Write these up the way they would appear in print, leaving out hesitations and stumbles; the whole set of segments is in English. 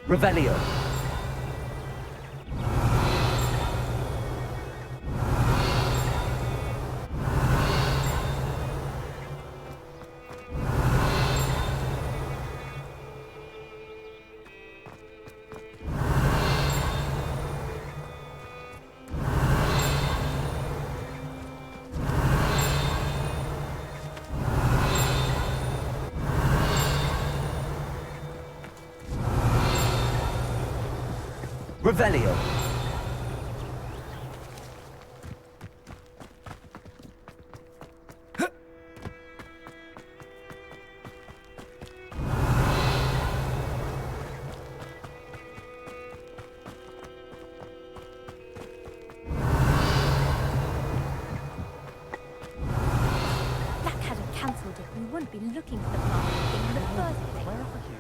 Revelio. Revelio. That hadn't cancelled it. We wouldn't be looking for the block in the first place. Where are you?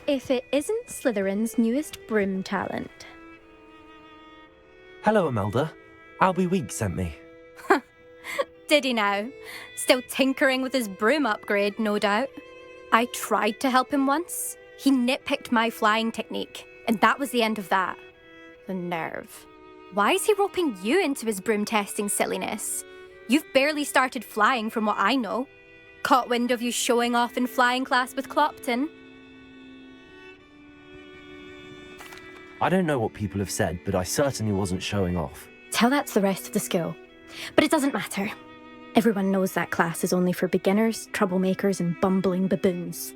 If it isn't Slytherin's newest broom talent. Hello, Imelda. Albie Week sent me. Did he now? Still tinkering with his broom upgrade, no doubt. I tried to help him once. He nitpicked my flying technique, and that was the end of that. The nerve. Why is he roping you into his broom testing silliness? You've barely started flying from what I know. Caught wind of you showing off in flying class with Clopton. I don't know what people have said, but I certainly wasn't showing off. Tell that to the rest of the school. But it doesn't matter. Everyone knows that class is only for beginners, troublemakers, and bumbling baboons.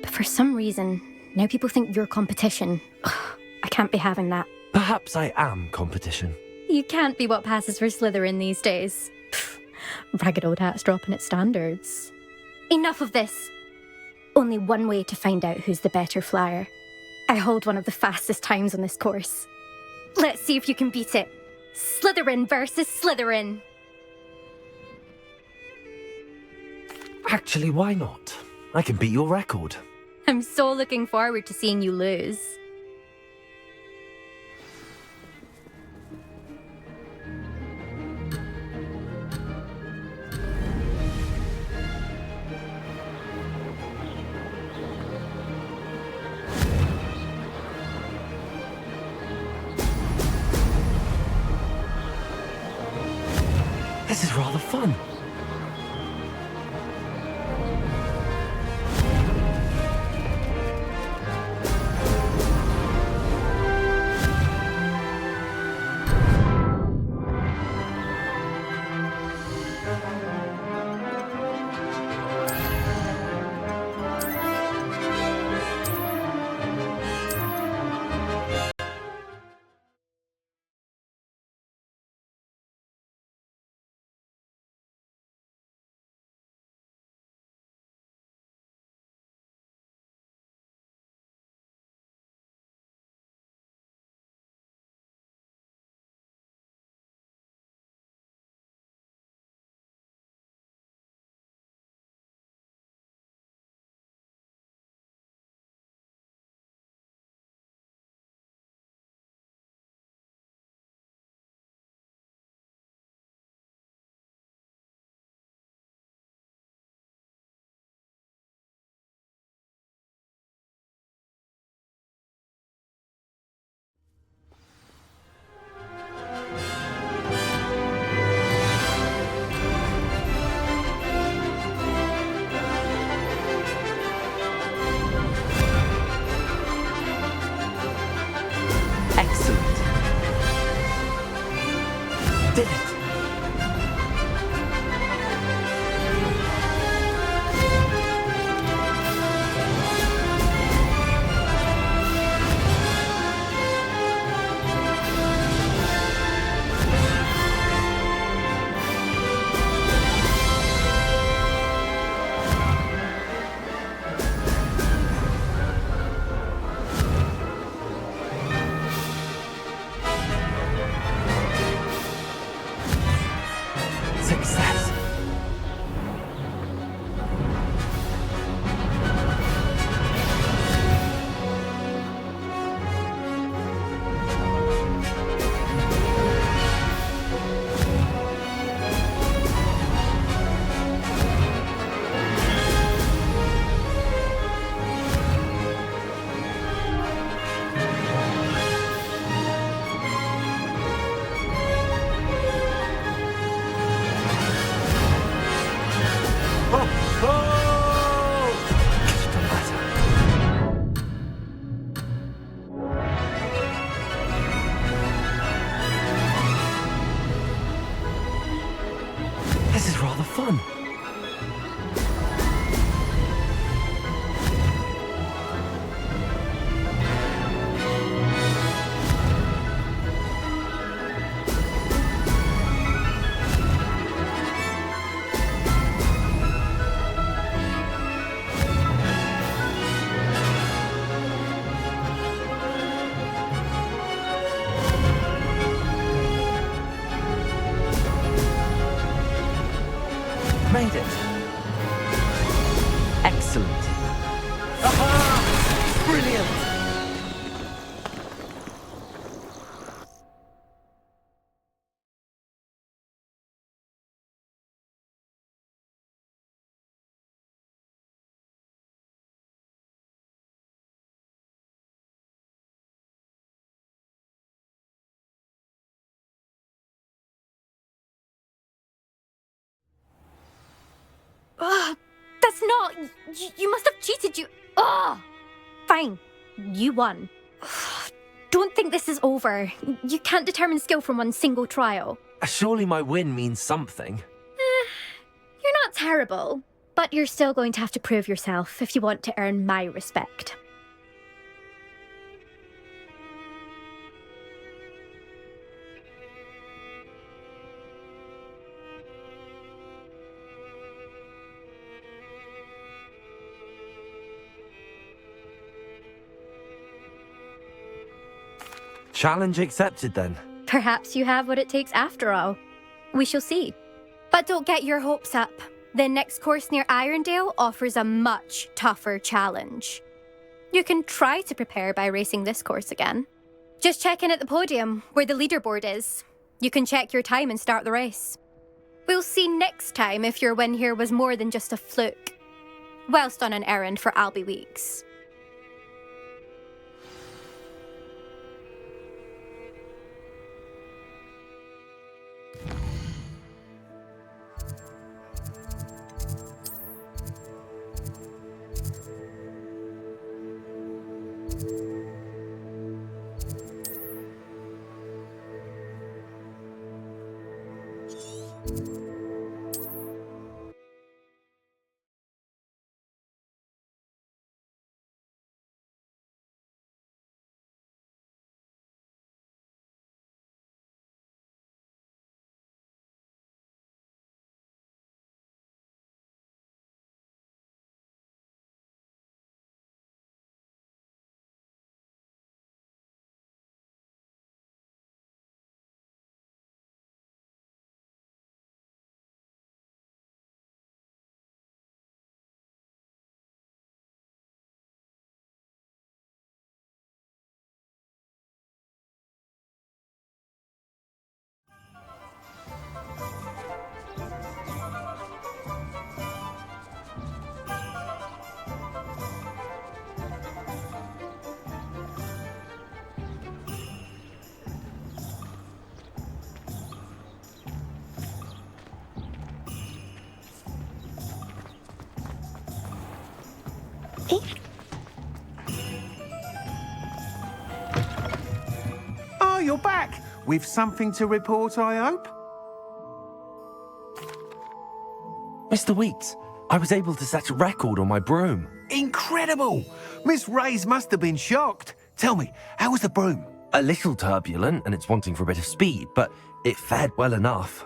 But for some reason, now people think you're competition. Ugh, I can't be having that. Perhaps I am competition. You can't be what passes for Slytherin these days. Pfft, ragged old hat's dropping its standards. Enough of this. Only one way to find out who's the better flyer. I hold one of the fastest times on this course. Let's see if you can beat it. Slytherin versus Slytherin. Actually, why not? I can beat your record. I'm so looking forward to seeing you lose. This is rather fun. Success! This is rather fun. Made it. Excellent. Aha! Brilliant! Ugh, that's not. You must have cheated. Ugh! Fine. You won. Don't think this is over. You can't determine skill from one single trial. Surely my win means something. You're not terrible, but you're still going to have to prove yourself if you want to earn my respect. Challenge accepted then. Perhaps you have what it takes after all. We shall see. But don't get your hopes up. The next course near Irondale offers a much tougher challenge. You can try to prepare by racing this course again. Just check in at the podium, where the leaderboard is. You can check your time and start the race. We'll see next time if your win here was more than just a fluke, whilst on an errand for Albie Weeks. Oh, you're back. With something to report, I hope? Mr. Weeks, I was able to set a record on my broom. Incredible! Miss Ray's must have been shocked. Tell me, how was the broom? A little turbulent and it's wanting for a bit of speed, but it fared well enough.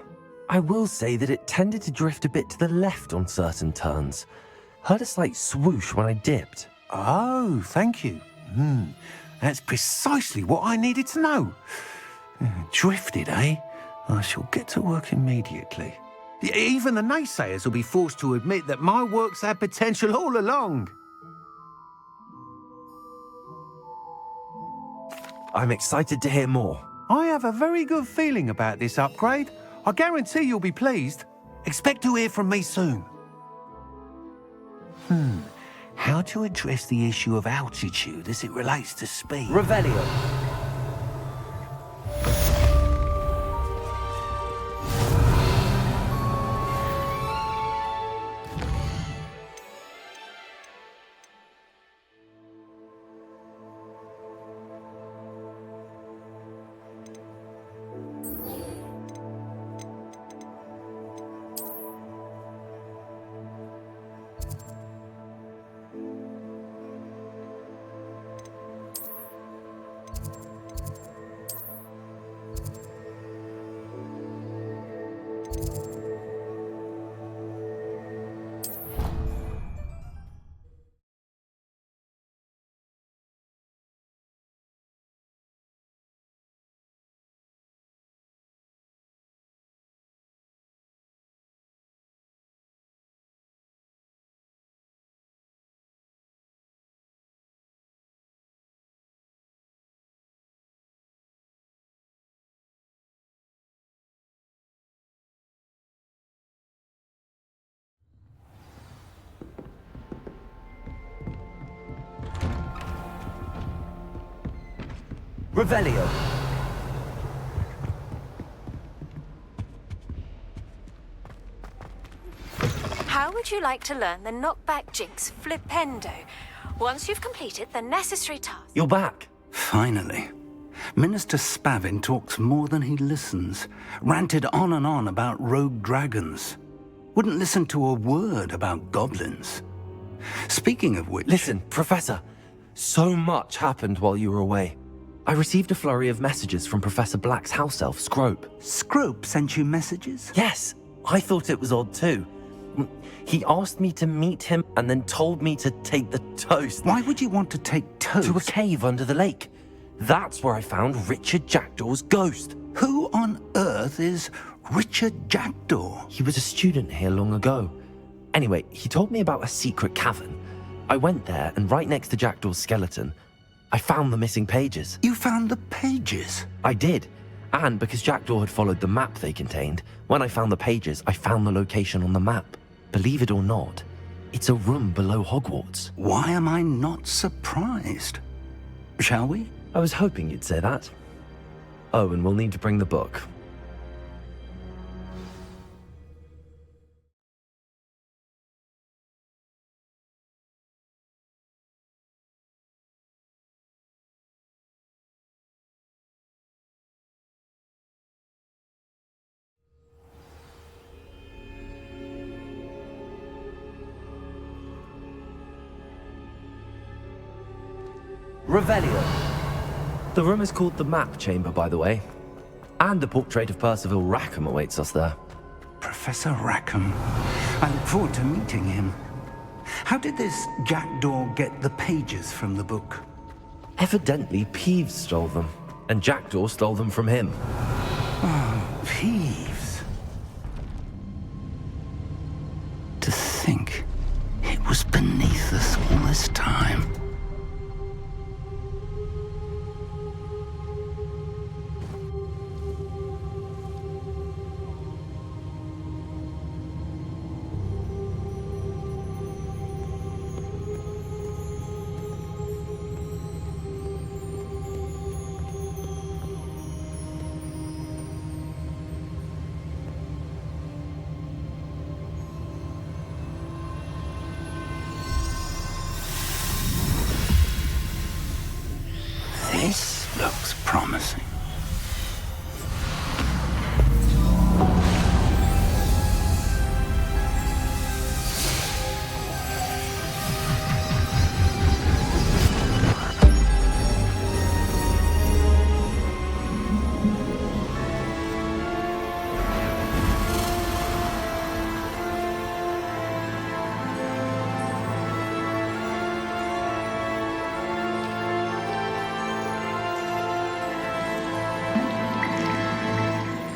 I will say that it tended to drift a bit to the left on certain turns. Heard a slight swoosh when I dipped. Oh, thank you. That's precisely what I needed to know. Drifted, eh? I shall get to work immediately. Even the naysayers will be forced to admit that my work's had potential all along. I'm excited to hear more. I have a very good feeling about this upgrade. I guarantee you'll be pleased. Expect to hear from me soon. How to address the issue of altitude as it relates to speed? Revelio. Revelio. How would you like to learn the knockback jinx flipendo once you've completed the necessary tasks? You're back. Finally. Minister Spavin talks more than he listens. Ranted on and on about rogue dragons. Wouldn't listen to a word about goblins. Speaking of which... Listen, Professor. So much happened while you were away. I received a flurry of messages from Professor Black's house elf, Scrope. Scrope sent you messages? Yes, I thought it was odd too. He asked me to meet him and then told me to take the toast. Why would you want to take toast? To a cave under the lake. That's where I found Richard Jackdaw's ghost. Who on earth is Richard Jackdaw? He was a student here long ago. Anyway, he told me about a secret cavern. I went there, and right next to Jackdaw's skeleton, I found the missing pages. You found the pages? I did. And because Jackdaw had followed the map they contained, when I found the pages, I found the location on the map. Believe it or not, it's a room below Hogwarts. Why am I not surprised? Shall we? I was hoping you'd say that. Oh, and we'll need to bring the book. Revelio. The room is called the Map Chamber, by the way. And the portrait of Percival Rackham awaits us there. Professor Rackham. I look forward to meeting him. How did this Jackdaw get the pages from the book? Evidently, Peeves stole them, and Jackdaw stole them from him. Oh, Peeves. To think it was beneath us all this time. This looks promising.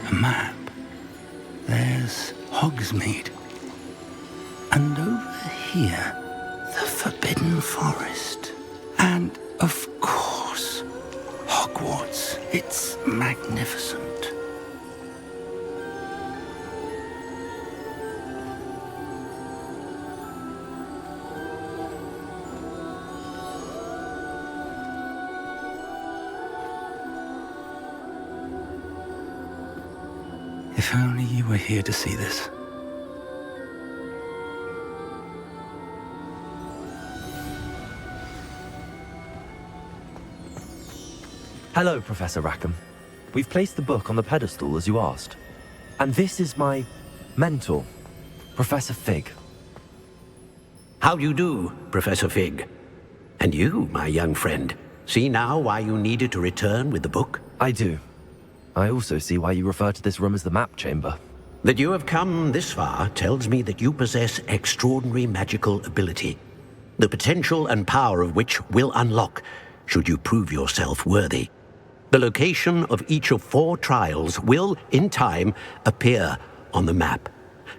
A map. There's Hogsmeade. And over here, the Forbidden Forest. And, of course, Hogwarts. It's magnificent. If only you were here to see this. Hello, Professor Rackham. We've placed the book on the pedestal as you asked. And this is my mentor, Professor Fig. How do you do, Professor Fig? And you, my young friend, see now why you needed to return with the book? I do. I also see why you refer to this room as the map chamber. That you have come this far tells me that you possess extraordinary magical ability, the potential and power of which will unlock should you prove yourself worthy. The location of each of 4 trials will, in time, appear on the map.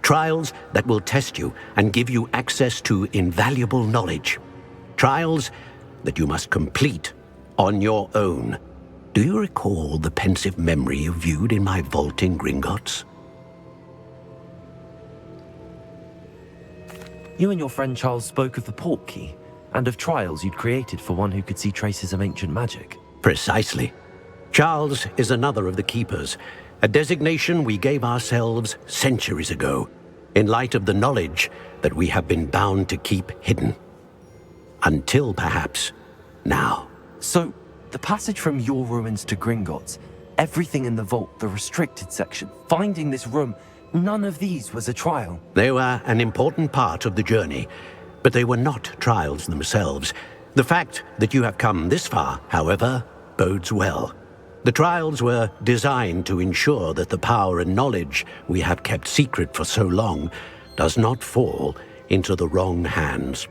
Trials that will test you and give you access to invaluable knowledge. Trials that you must complete on your own. Do you recall the pensive memory you viewed in my vault in Gringotts? You and your friend Charles spoke of the port key, and of trials you'd created for one who could see traces of ancient magic. Precisely. Charles is another of the Keepers, a designation we gave ourselves centuries ago, in light of the knowledge that we have been bound to keep hidden. Until, perhaps, now. So, the passage from your ruins to Gringotts, everything in the vault, the restricted section, finding this room, none of these was a trial. They were an important part of the journey, but they were not trials themselves. The fact that you have come this far, however, bodes well. The trials were designed to ensure that the power and knowledge we have kept secret for so long does not fall into the wrong hands.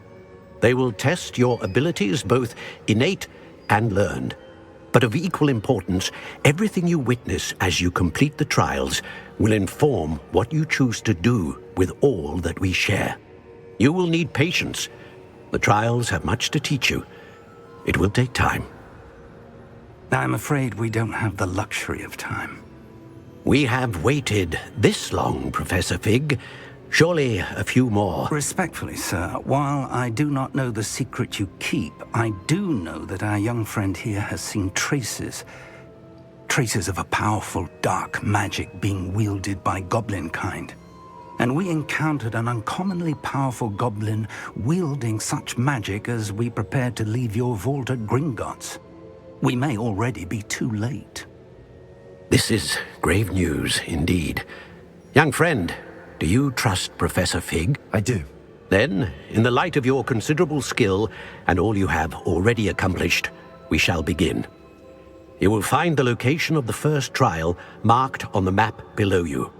They will test your abilities, both innate and learned. But of equal importance, everything you witness as you complete the trials will inform what you choose to do with all that we share. You will need patience. The trials have much to teach you. It will take time. I'm afraid we don't have the luxury of time. We have waited this long, Professor Fig. Surely a few more. Respectfully, sir, while I do not know the secret you keep, I do know that our young friend here has seen traces of a powerful dark magic being wielded by goblin kind. And we encountered an uncommonly powerful goblin wielding such magic as we prepared to leave your vault at Gringotts. We may already be too late. This is grave news indeed. Young friend, do you trust Professor Fig? I do. Then, in the light of your considerable skill and all you have already accomplished, we shall begin. You will find the location of the first trial marked on the map below you.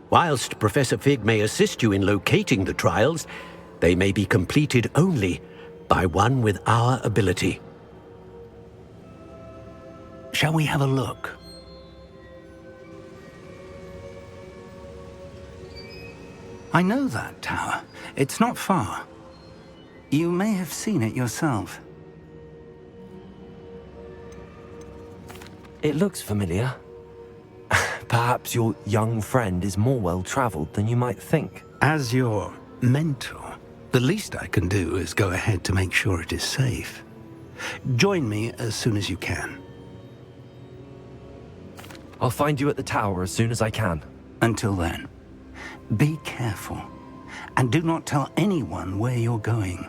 Whilst Professor Fig may assist you in locating the trials, they may be completed only by one with our ability. Shall we have a look? I know that tower. It's not far. You may have seen it yourself. It looks familiar. Perhaps your young friend is more well-traveled than you might think. As your mentor, the least I can do is go ahead to make sure it is safe. Join me as soon as you can. I'll find you at the tower as soon as I can. Until then, be careful, and do not tell anyone where you're going.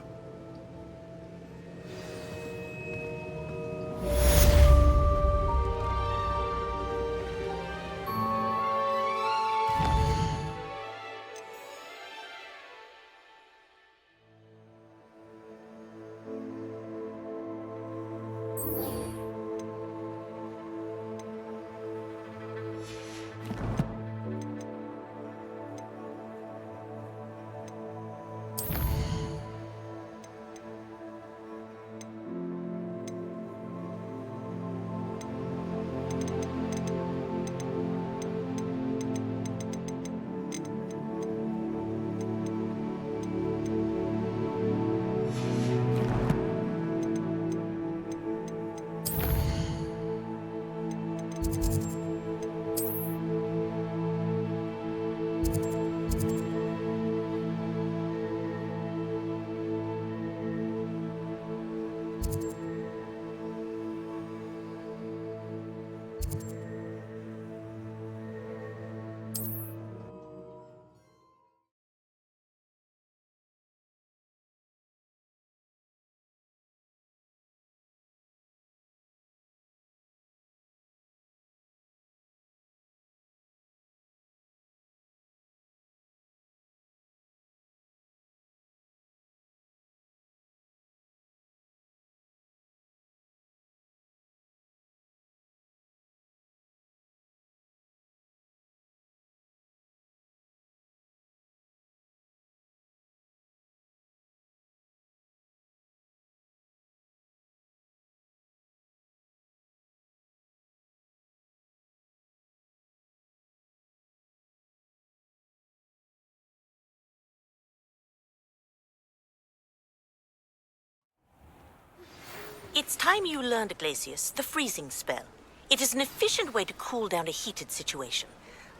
It's time you learned, Glacius, the freezing spell. It is an efficient way to cool down a heated situation.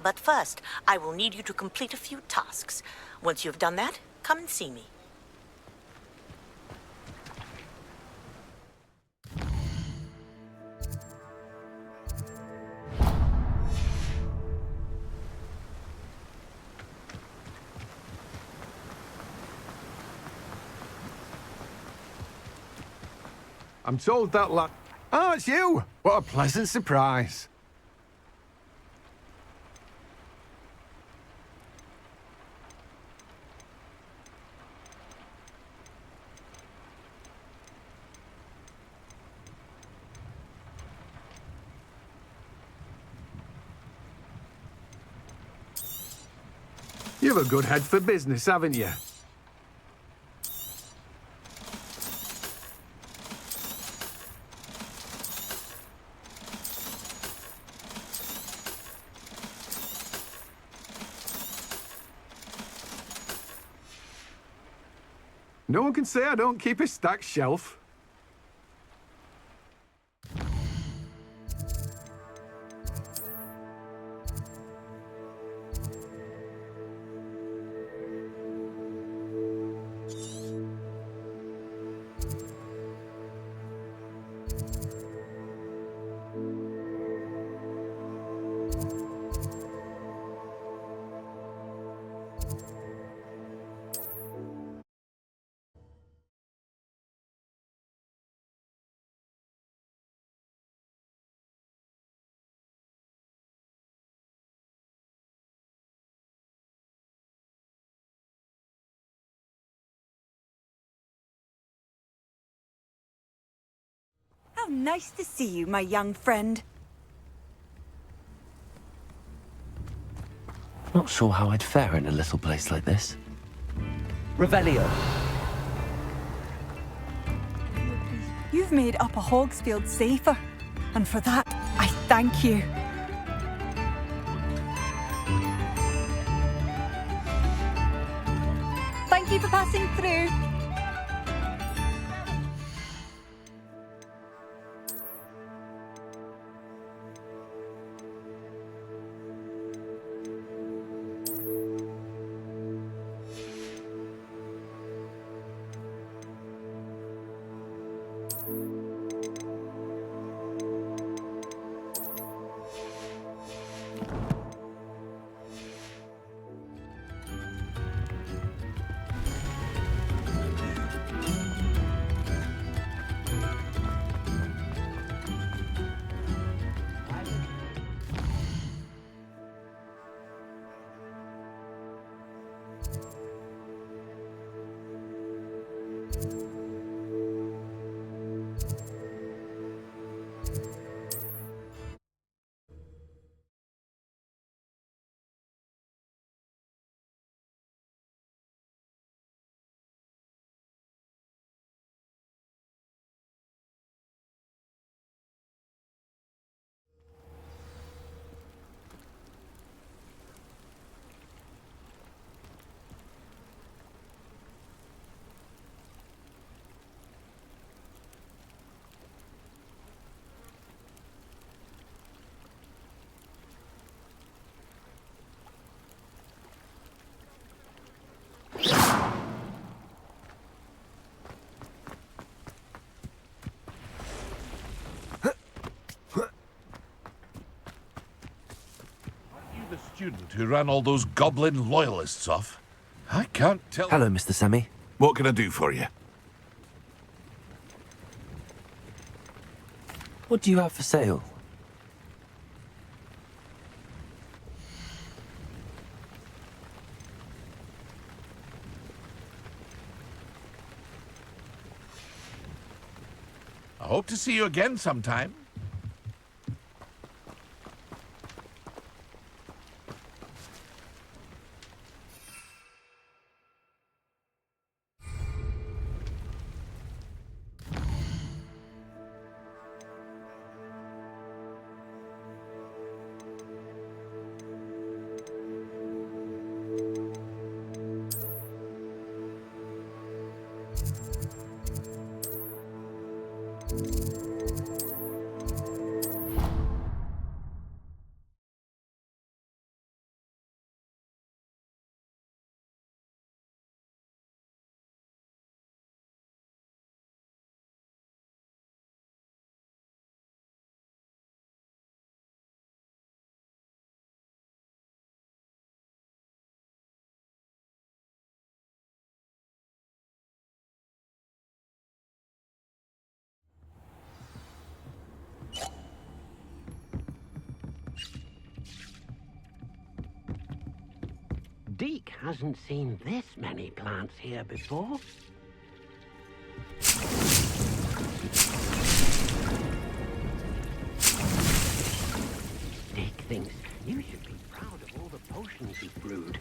But first, I will need you to complete a few tasks. Once you've done that, come and see me. I'm told that Oh, it's you! What a pleasant surprise. You've a good head for business, haven't you? No one can say I don't keep a stacked shelf. How nice to see you, my young friend. Not sure how I'd fare in a little place like this. Revelio! You've made Upper Hogsfield safer, and for that, I thank you. Thank you for passing through. The student who ran all those goblin loyalists off? I can't tell. Hello, Mr. Semi. What can I do for you? What do you have for sale? I hope to see you again sometime. beak hasn't seen this many plants here before. Dick thinks you should be proud of all the potions he brewed.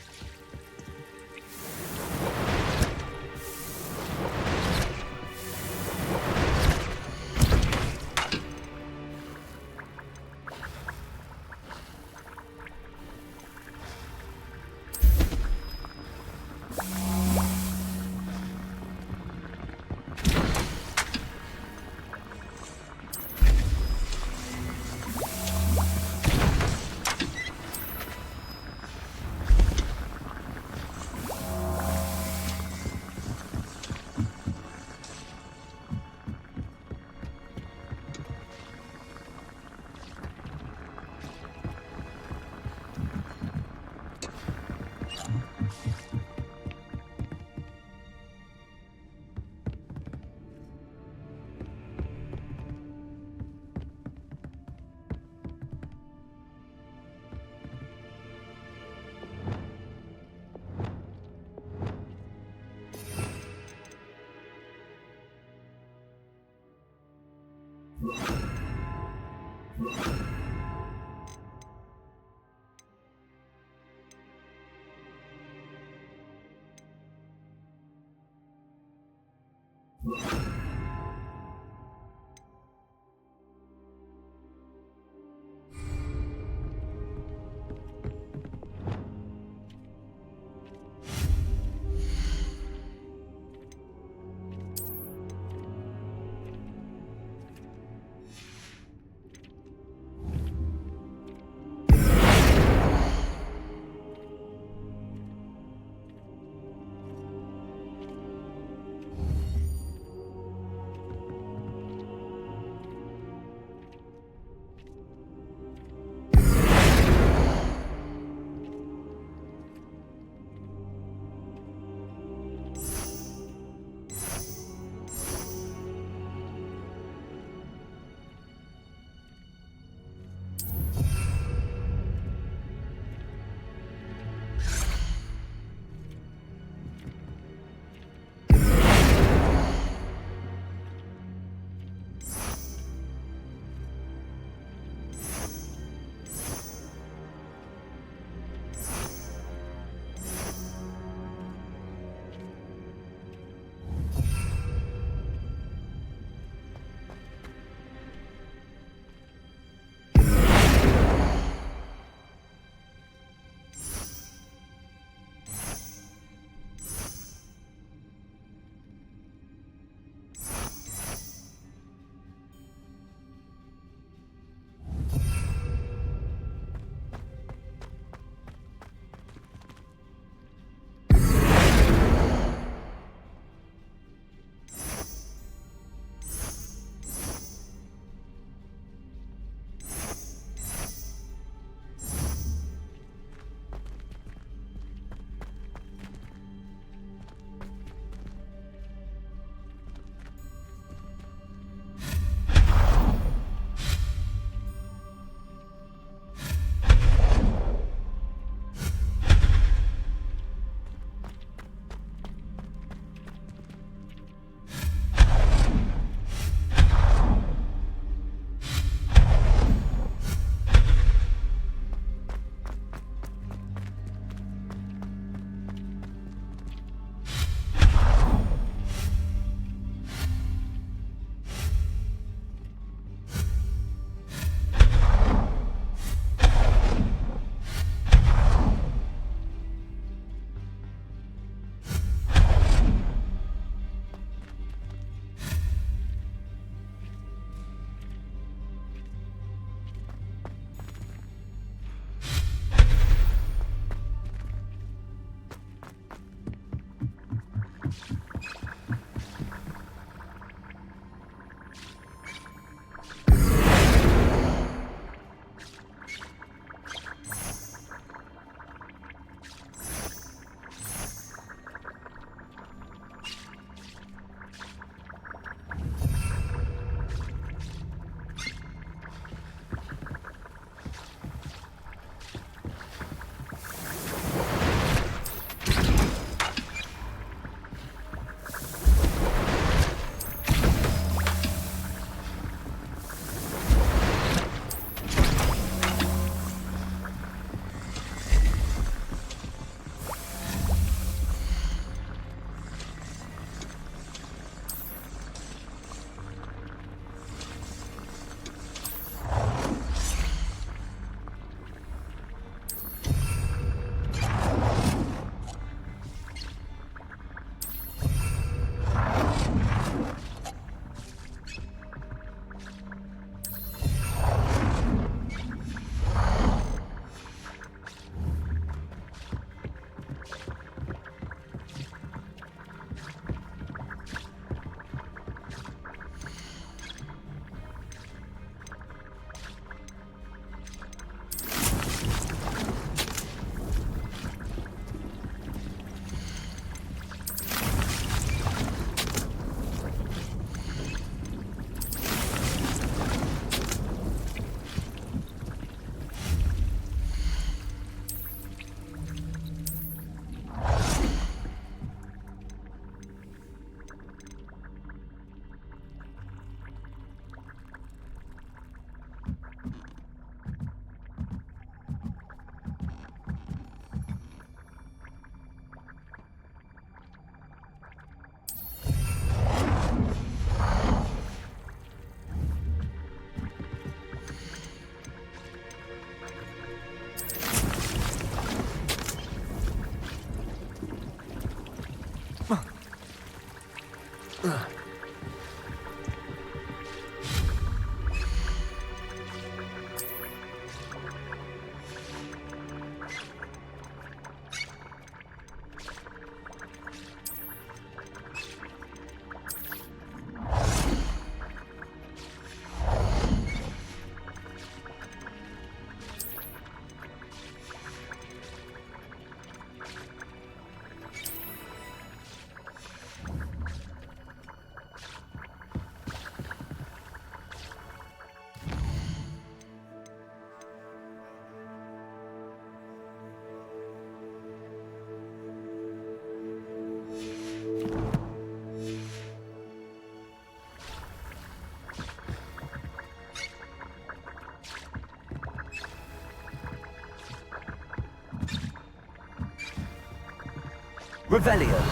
Revelio.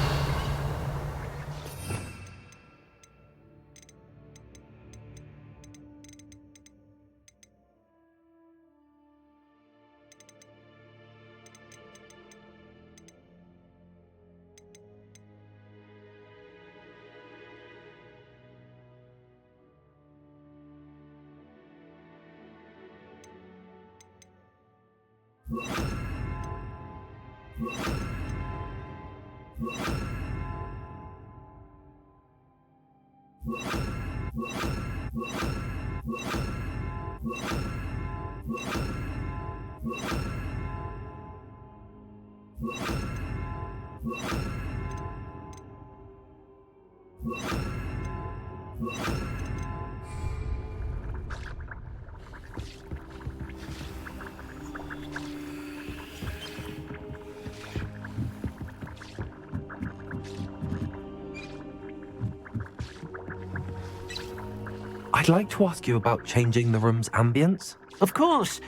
I'd like to ask you about changing the room's ambience. Of course.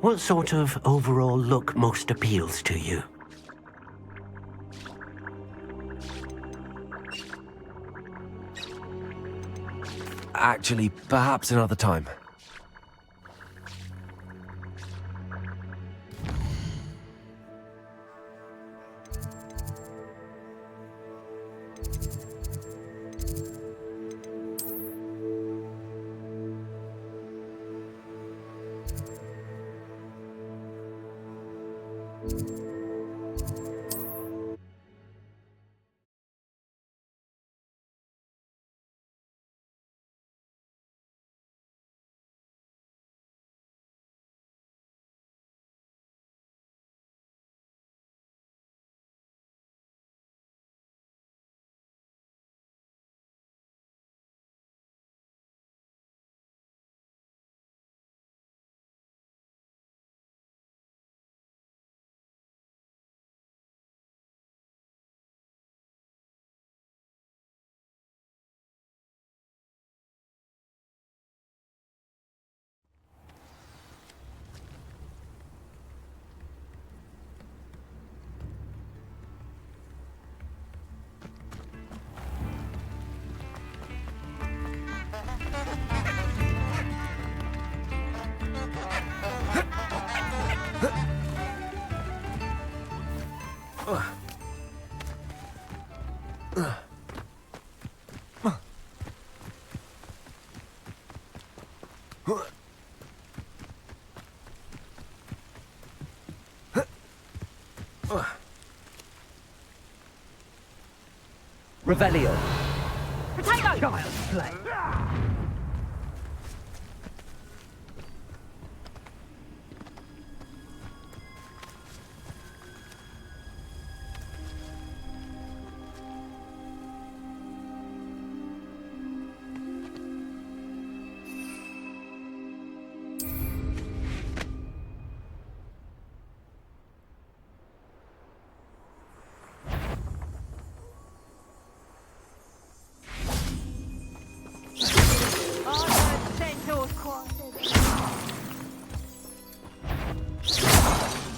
What sort of overall look most appeals to you? Actually, perhaps another time. Revelio. Potato! Child's play.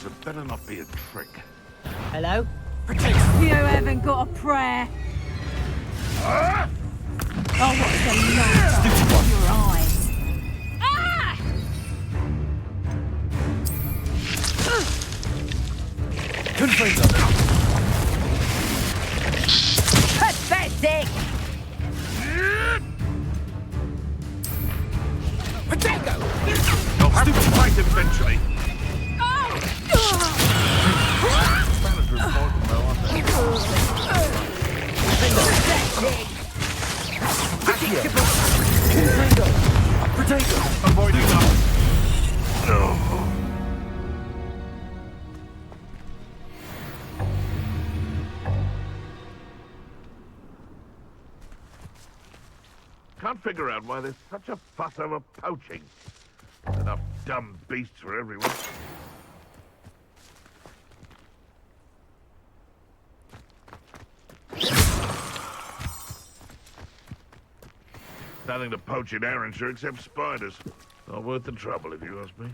It better not be a trick. Hello? You haven't got a prayer. Oh, what's the matter with your eyes? Ah! Confringo. Pathetic! it eventually. Manager important though, aren't they? Potato! Avoiding them. No. Can't figure out why there's such a fuss over poaching. Enough dumb beasts for everyone. Nothing to poach in Arrowshire except spiders. Not worth the trouble, if you ask me.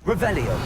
Revelio.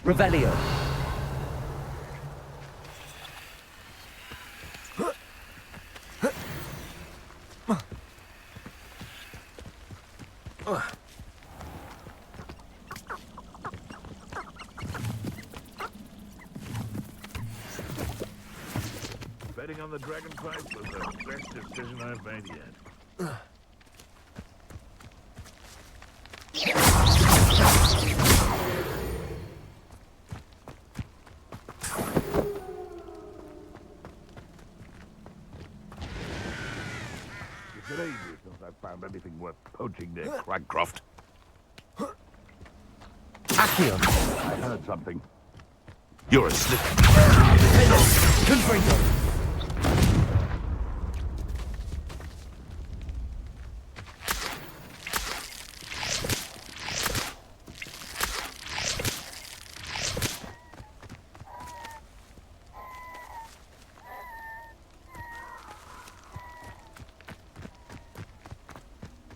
Revelio. Betting on the dragonflies was the best decision I've made yet. It's been ages since I've found anything worth poaching near Cragcroft. Accio. I heard something. You're asleep. Confringo.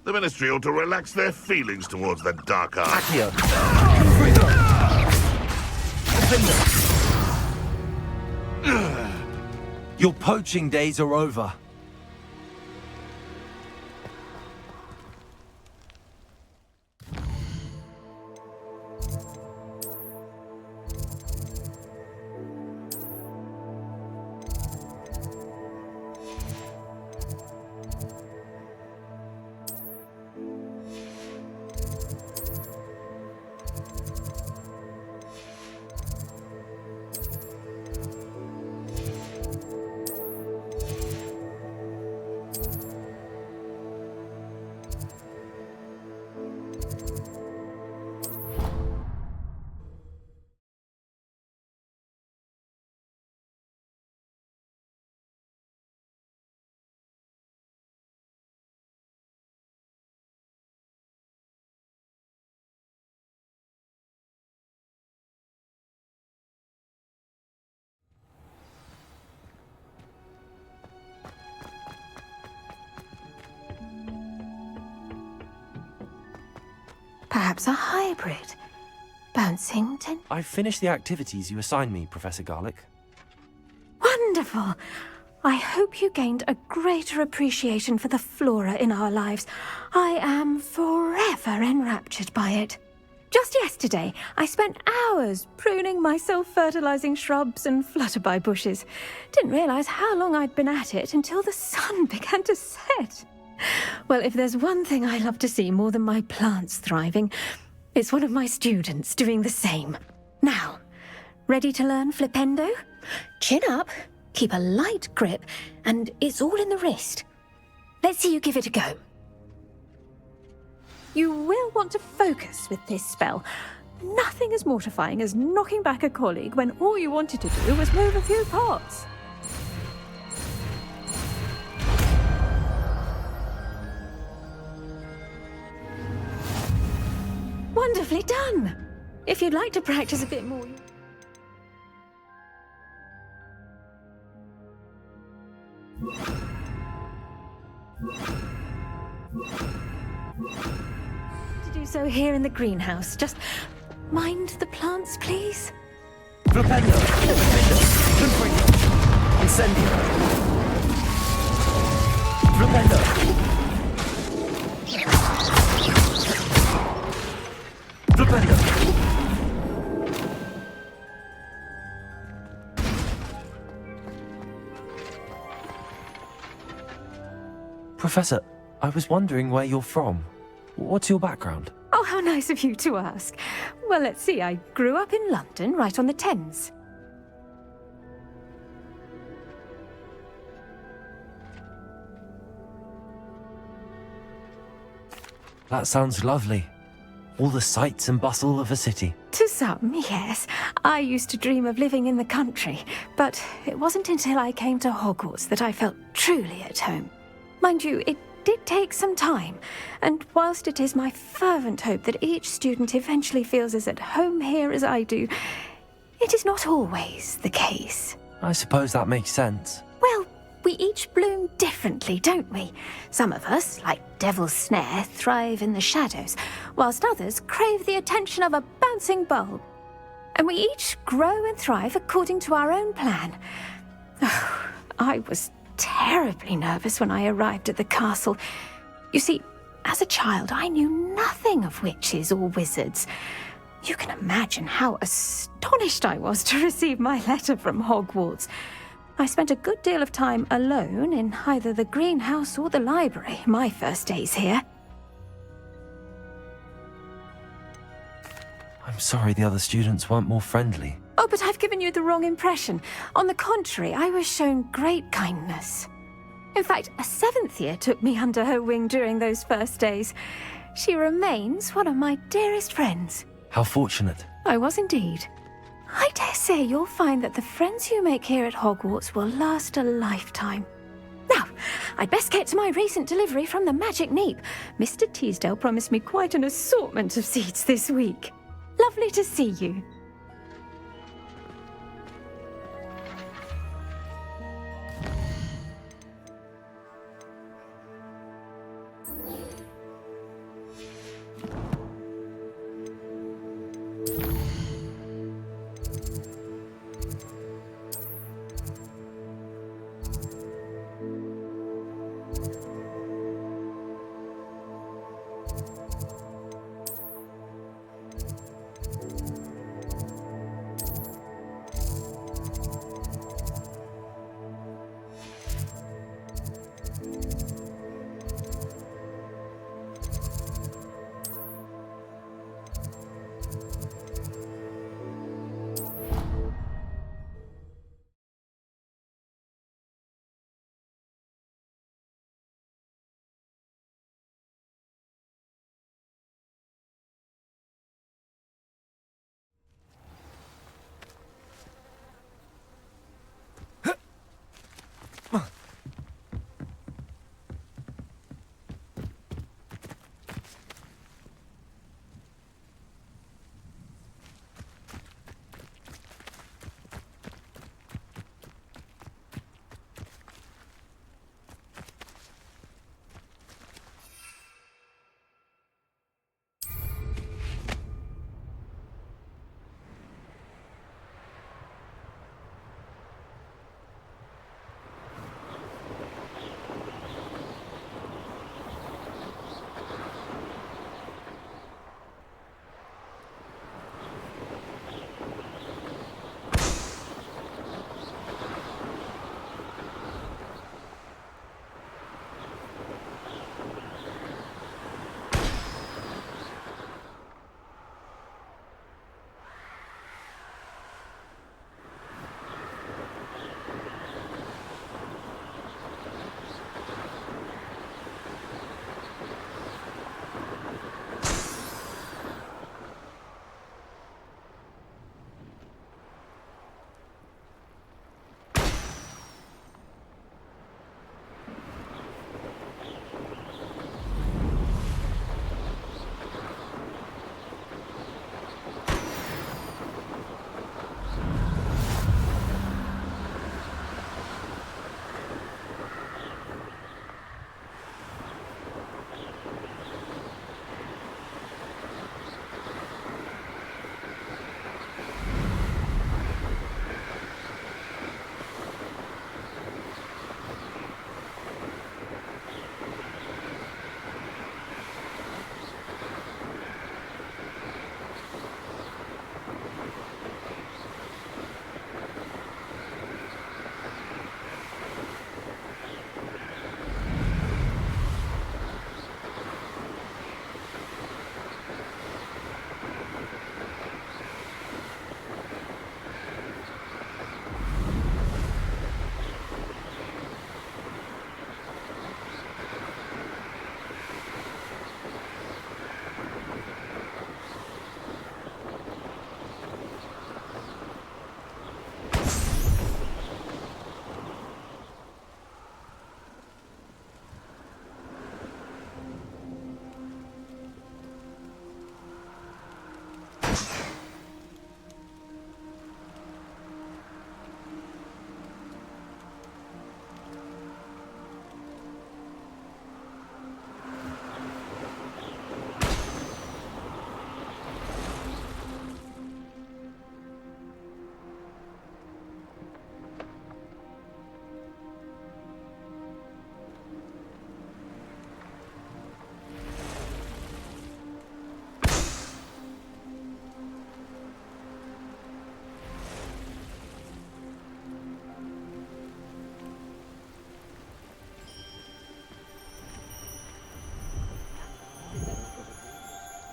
The Ministry ought to relax their feelings towards the dark arts. Accio. Confringo. Defender. Your poaching days are over. Perhaps a hybrid. Bouncing tin. I've finished the activities you assigned me, Professor Garlick. Wonderful. I hope you gained a greater appreciation for the flora in our lives. I am forever enraptured by it. Just yesterday, I spent hours pruning my self-fertilizing shrubs and flutterby bushes. Didn't realize how long I'd been at it until the sun began to set. Well, if there's one thing I love to see more than my plants thriving, it's one of my students doing the same. Now, ready to learn Flipendo? Chin up, keep a light grip, and it's all in the wrist. Let's see you give it a go. You will want to focus with this spell. Nothing as mortifying as knocking back a colleague when all you wanted to do was move a few pots. Wonderfully done! If you'd like to practice a bit more... To do so here in the greenhouse. Just mind the plants, please. Flipendo! Confringo! Incendio! Flipendo! Flipendo! Professor, I was wondering where you're from. What's your background? Oh, how nice of you to ask. Well, let's see. I grew up in London, right on the Thames. That sounds lovely. All the sights and bustle of a city. To some, yes. I used to dream of living in the country, but it wasn't until I came to Hogwarts that I felt truly at home. Mind you, it did take some time, and whilst it is my fervent hope that each student eventually feels as at home here as I do, it is not always the case. I suppose that makes sense. Well, we each bloom differently, don't we? Some of us, like Devil's Snare, thrive in the shadows, whilst others crave the attention of a bouncing bulb. And we each grow and thrive according to our own plan. Oh, I was terribly nervous when I arrived at the castle. You see, as a child, I knew nothing of witches or wizards. You can imagine how astonished I was to receive my letter from Hogwarts. I spent a good deal of time alone in either the greenhouse or the library my first days here. I'm sorry the other students weren't more friendly. Oh, but I've given you the wrong impression. On the contrary, I was shown great kindness. In fact, a 7th year took me under her wing during those first days. She remains one of my dearest friends. How fortunate. I was indeed. I dare say you'll find that the friends you make here at Hogwarts will last a lifetime. Now, I'd best get to my recent delivery from the Magic Neep. Mr. Teasdale promised me quite an assortment of seeds this week. Lovely to see you.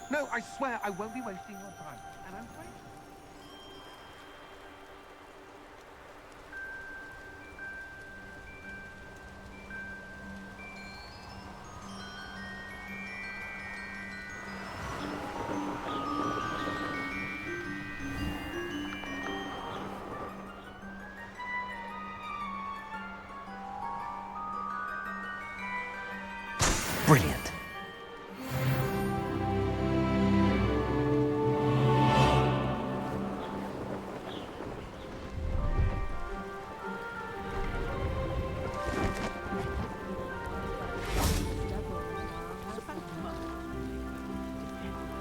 No, I swear I won't be wasting your time. And I'm afraid... Brilliant.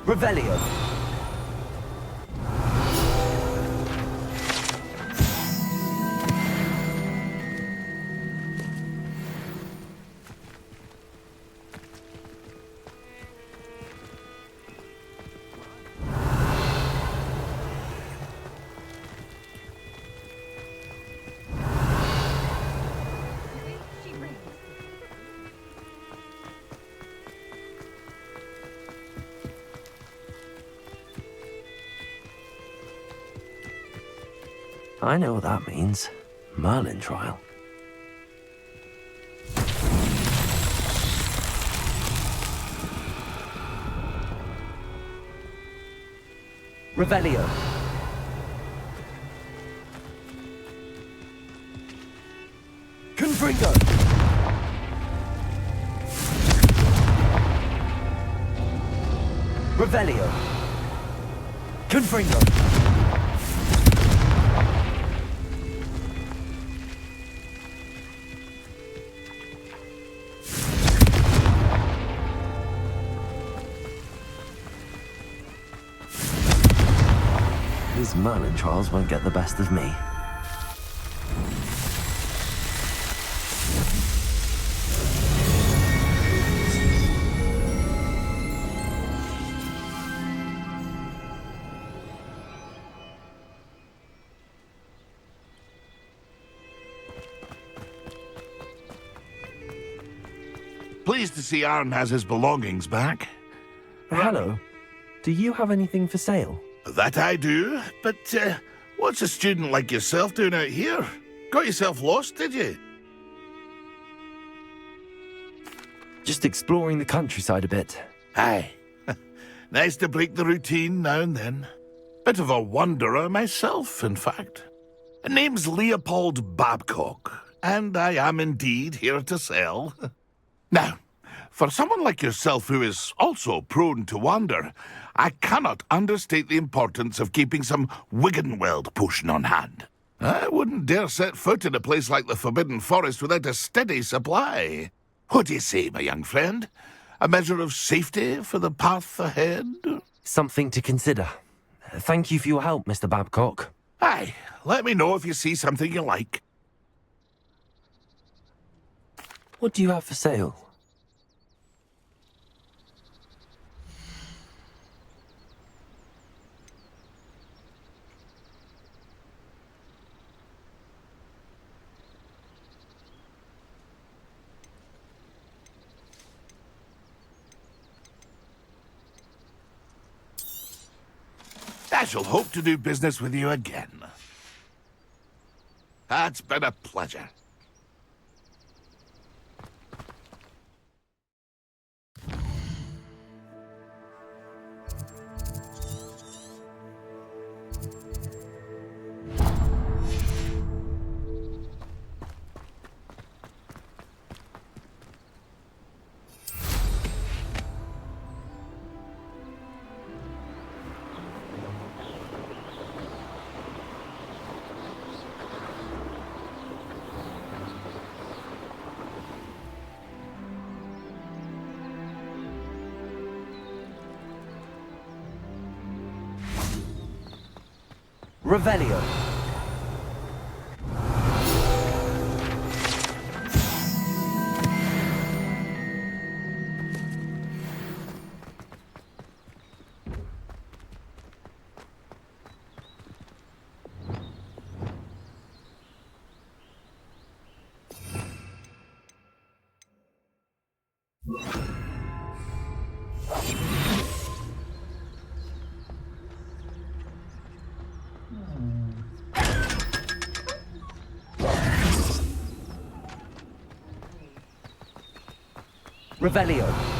Revelio. I know what that means. Merlin trial. Revelio. Confringo. Revelio. Confringo. These Merlin trials won't get the best of me. Pleased to see Aaron has his belongings back. Hello. Do you have anything for sale? That I do, but what's a student like yourself doing out here? Got yourself lost, did you? Just exploring the countryside a bit. Aye. Nice to break the routine now and then. Bit of a wanderer myself, in fact. Name's Leopold Babcock, and I am indeed here to sell. Now, for someone like yourself who is also prone to wander, I cannot understate the importance of keeping some Wiggenweld potion on hand. I wouldn't dare set foot in a place like the Forbidden Forest without a steady supply. What do you say, my young friend? A measure of safety for the path ahead? Something to consider. Thank you for your help, Mr. Babcock. Aye, let me know if you see something you like. What do you have for sale? I shall hope to do business with you again. It's been a pleasure. Revelio. Revelio.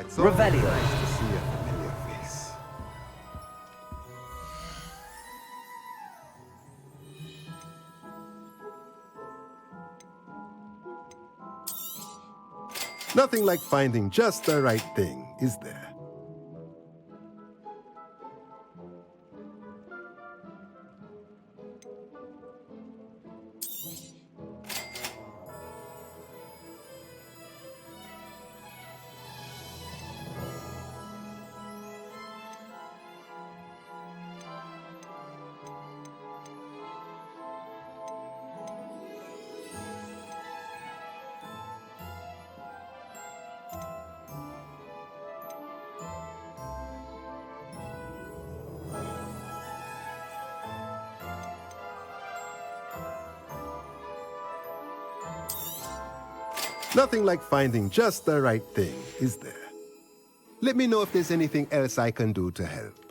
It's always Revelio. nice to see a familiar face. Nothing like finding just the right thing, is there? Nothing like finding just the right thing, is there? Let me know if there's anything else I can do to help.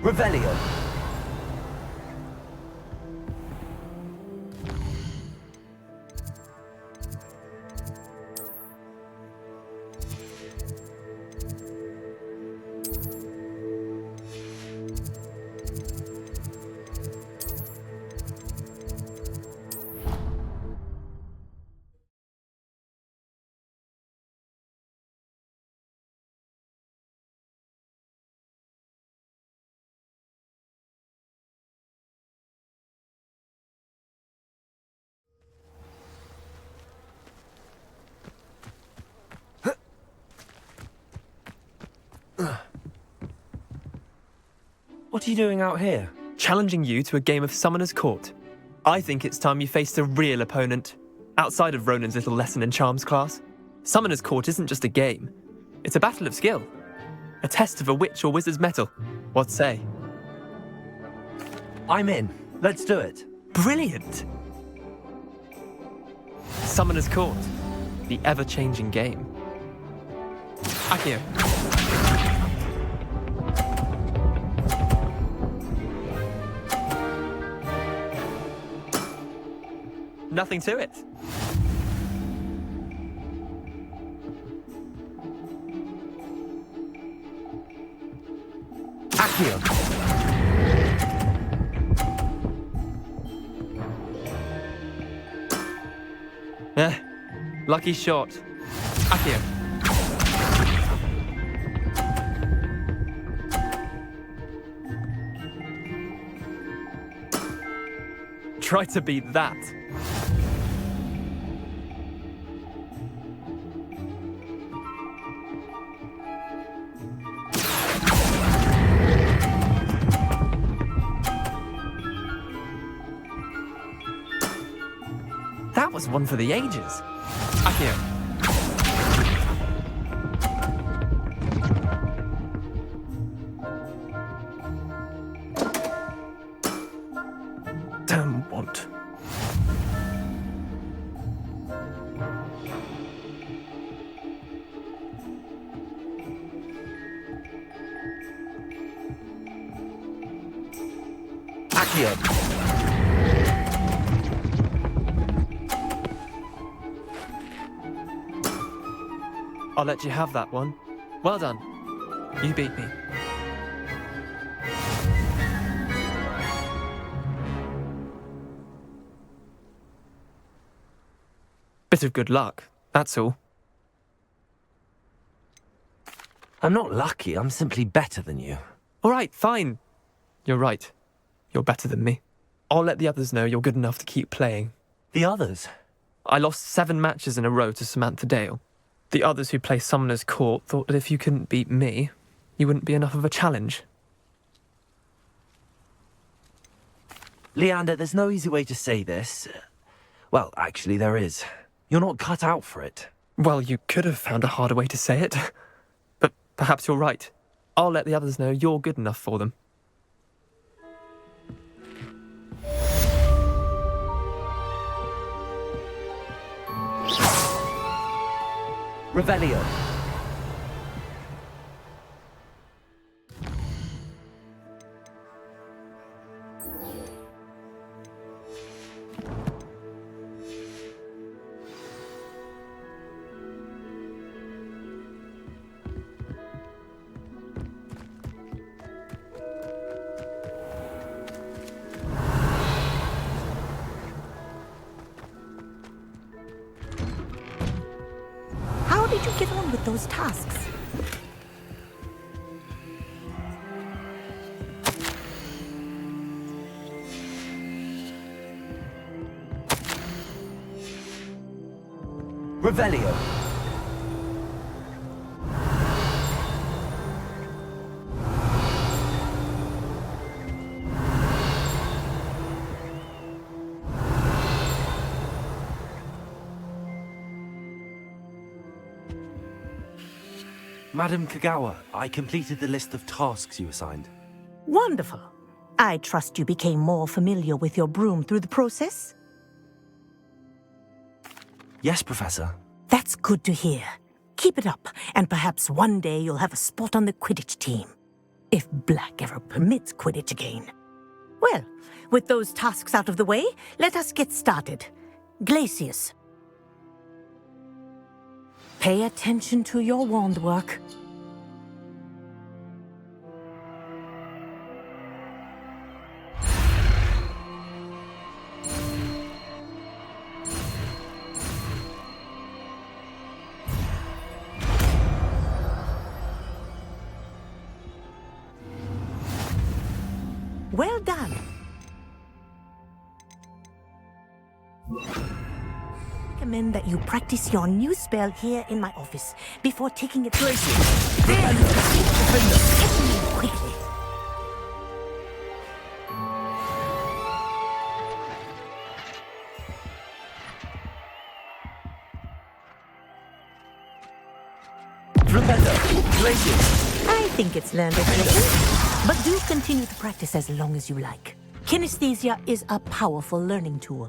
Revelio. What are you doing out here? Challenging you to a game of Summoner's Court. I think it's time you faced a real opponent, outside of Ronan's little lesson in charms class. Summoner's Court isn't just a game. It's a battle of skill. A test of a witch or wizard's mettle. What say? I'm in. Let's do it. Brilliant! Summoner's Court. The ever-changing game. Akio. Nothing to it. Akio. Lucky shot. Akio. Try to beat that. That was one for the ages. Akio. Damn want. Akio. I'll let you have that one. Well done. You beat me. Bit of good luck, that's all. I'm not lucky, I'm simply better than you. All right, fine. You're right. You're better than me. I'll let the others know you're good enough to keep playing. The others? I lost 7 matches in a row to Samantha Dale. The others who play Summoner's Court thought that if you couldn't beat me, you wouldn't be enough of a challenge. Leander, there's no easy way to say this. Well, actually, there is. You're not cut out for it. Well, you could have found a harder way to say it. But perhaps you're right. I'll let the others know you're good enough for them. Revelio. How did you get on with those tasks? Revelio. Madam Kagawa, I completed the list of tasks you assigned. Wonderful. I trust you became more familiar with your broom through the process? Yes, Professor. That's good to hear. Keep it up, and perhaps one day you'll have a spot on the Quidditch team. if Black ever permits Quidditch again. Well, with those tasks out of the way, let us get started. Glacius. Pay attention to your wand work. Well done. I recommend that you practice your new spell here in my office before taking it to quickly. I think it's learned its lesson, but do continue to practice as long as you like. Kinesthesia is a powerful learning tool.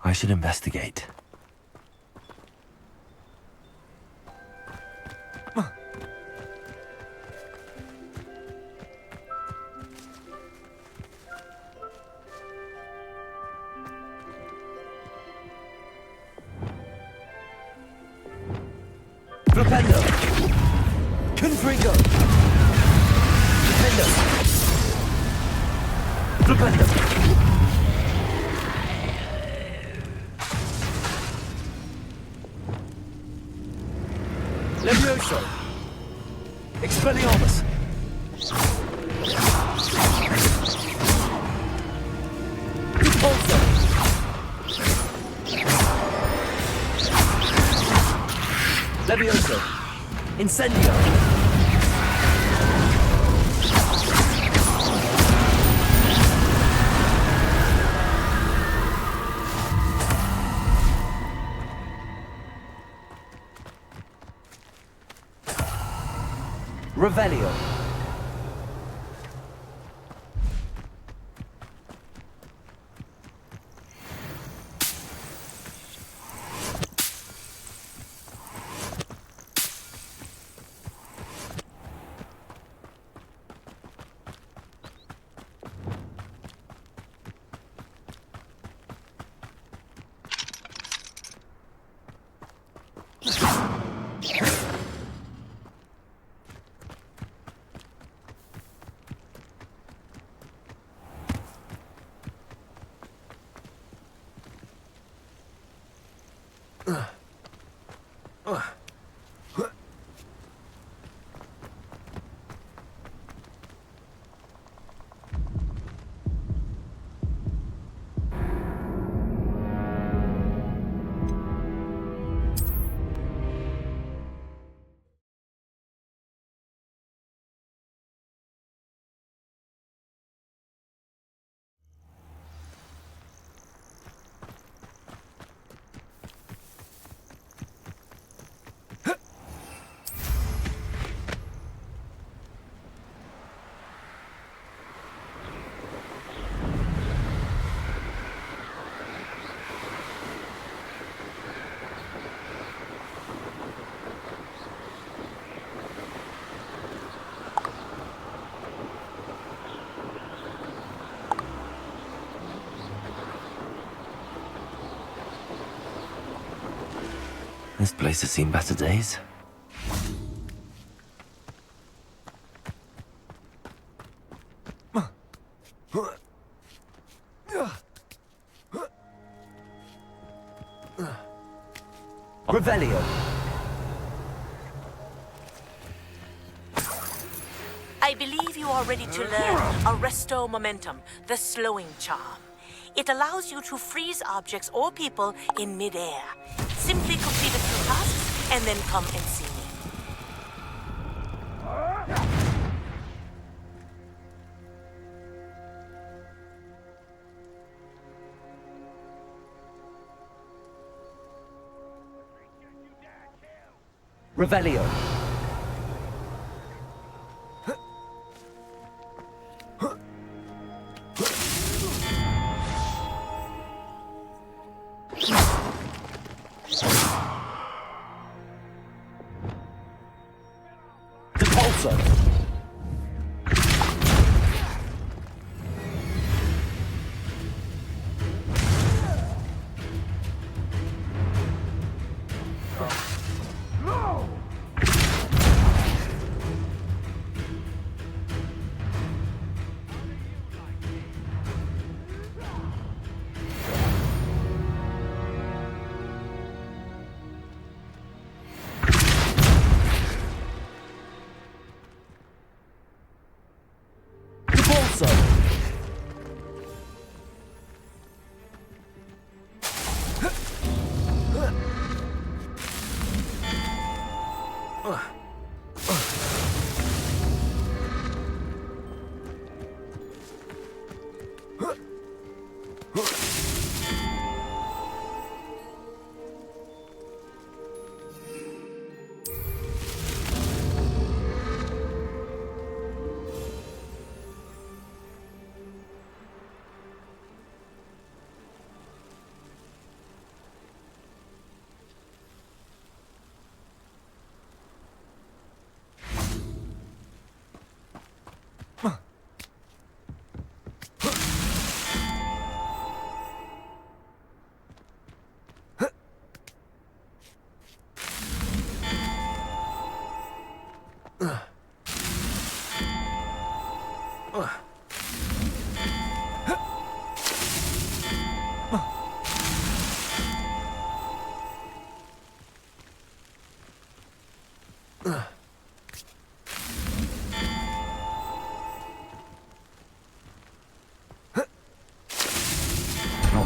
I should investigate. Flipendo! Confringo! Flipendo! Flipendo! Levioso! Expelliarmus! Repulso! Levioso! Incendio! Revelio! This place has seen better days. Revelio! I believe you are ready to learn Arresto Momentum, the slowing charm. It allows you to freeze objects or people in midair. Simply complete a few tasks and then come and see me. Revelio!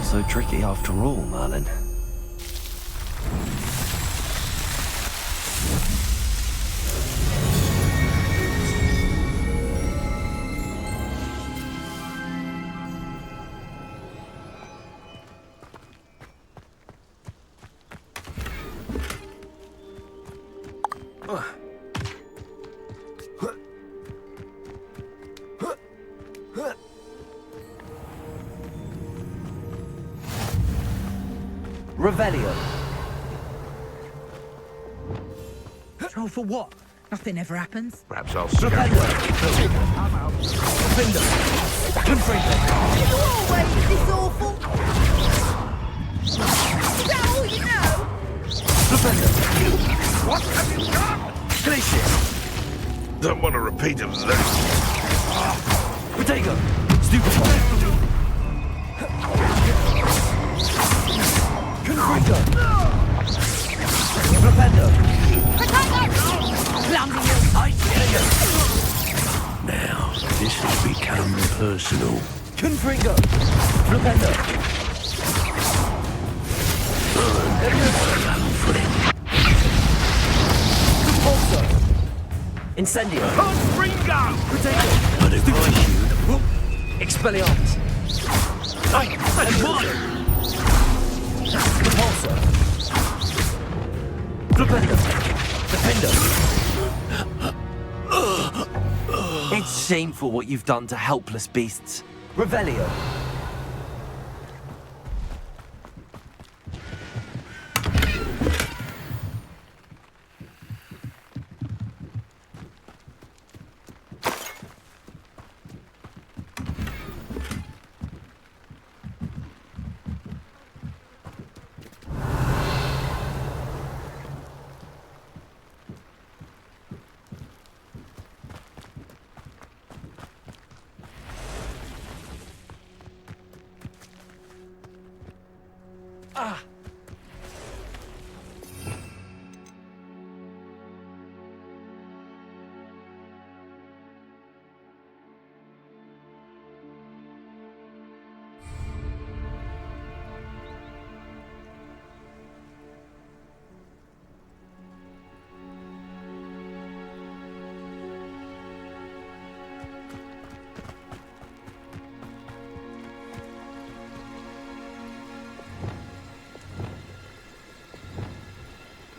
not so tricky after all, Merlin. Revelio. Troll for what? Nothing ever happens. Perhaps I'll Defender. Defender. You always this awful. Is that all you know? Defender. What have you done? Glacier. Don't want to repeat of that. Protego. Stupefy. Confringo. Flipendo. Now, this has become personal. Confringo. Flipendo. Compulso. Incendio. Confringo! Protego. But if I shoot, Expelliarmus. Compulso. Flipendo. Defender. It's shameful what you've done to helpless beasts. Revelio.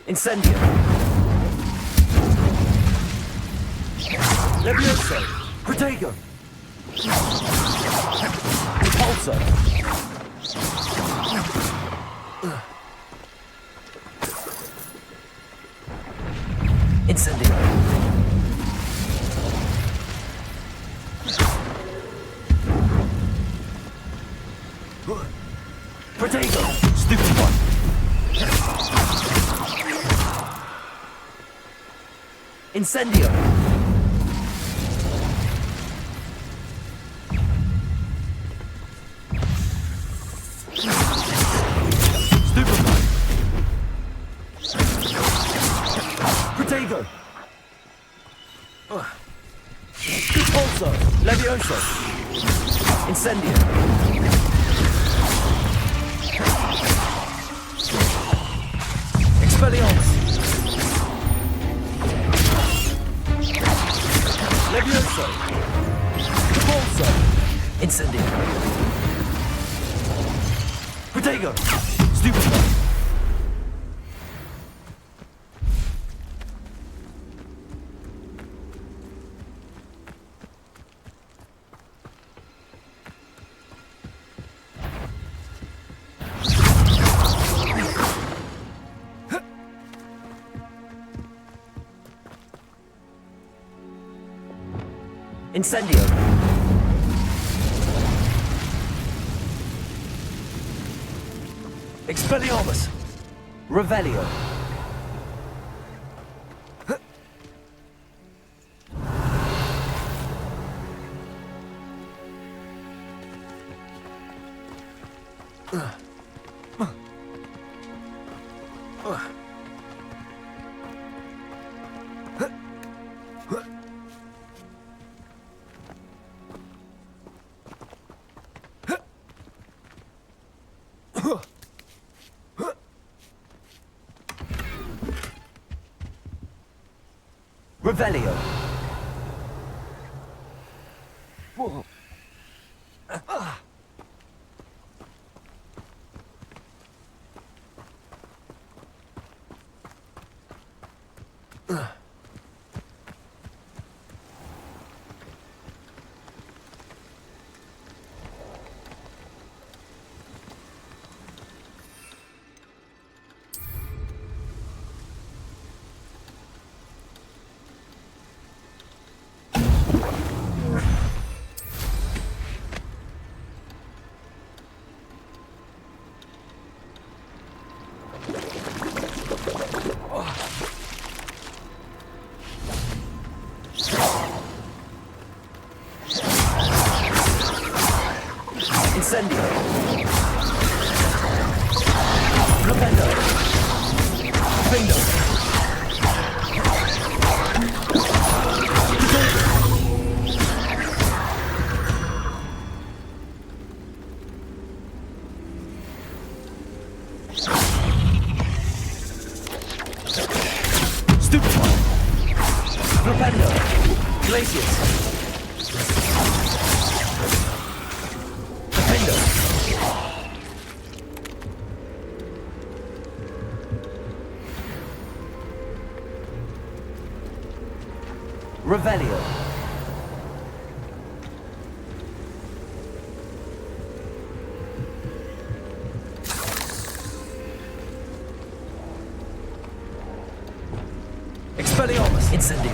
Incendio. Levioso. Protego. Repulsor. Incendio. Protego. Stupid one. Incendio. Stupefy. Protego. Compulso. Levioso. Incendio. Expelliarmus. Levioso. Compulso. Incendio. Protego. Stupefy. Incendio. Expelliarmus. Revelio. Revelio. Incendio. Propendo. Bingo. Stupefy. Propendo. Glacius. Propendo. Revelio. Expelliarmus. Incendio.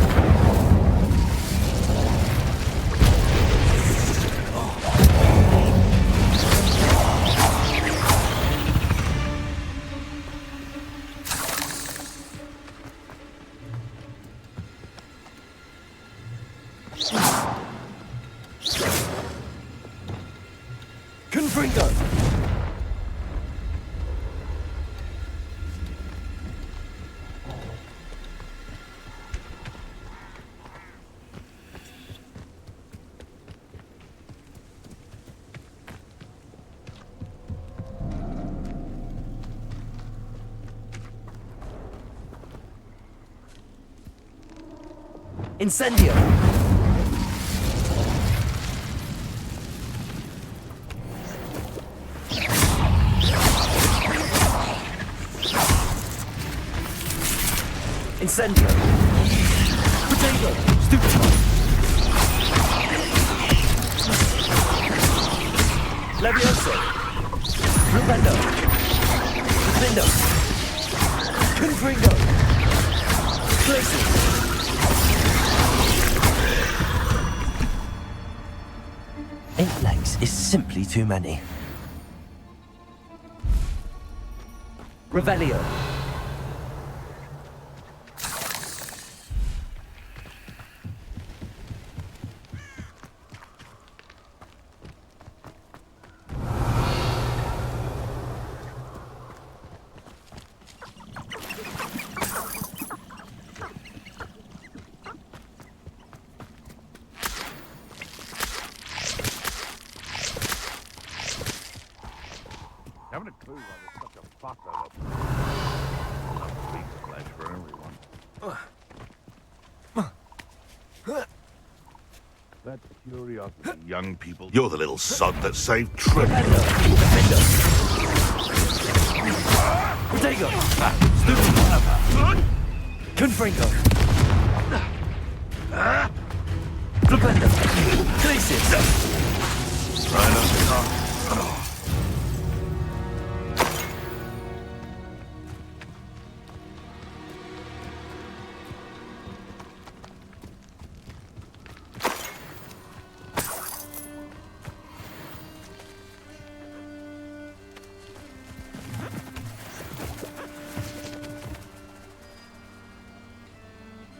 Confringo. Incendio. Incendio. Potato. Stupefy. Levioso. Rubendo. Bindo. Confringo. Glacius. Eight legs is simply too many. Revelio. Haven't a clue why there's such a fuss over a big splash for everyone. That curiosity, young people. You're the little sod that saved Trip. Potato. Stupefy. Confringo. Propendo. Glacius. Right up the top.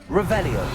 Revelio.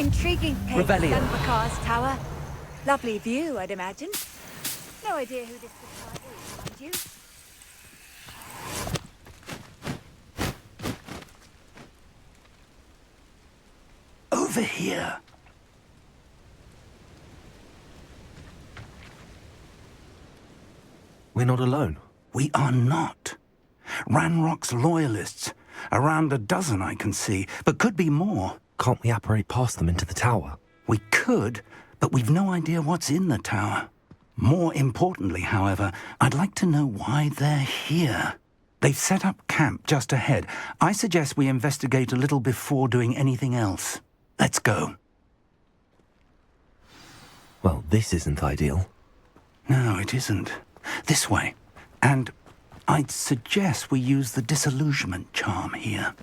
Intriguing take, Revelio. Dunbarcar's tower. Lovely view, I'd imagine. No idea who this guitar is, mind you. Over here. We're not alone. We are not. Ranrock's loyalists. Around a dozen I can see, but could be more. Can't we apparate past them into the tower? We could, but we've no idea what's in the tower. More importantly, however, I'd like to know why they're here. They've set up camp just ahead. I suggest we investigate a little before doing anything else. Let's go. Well, this isn't ideal. No, it isn't. This way. And I'd suggest we use the disillusionment charm here.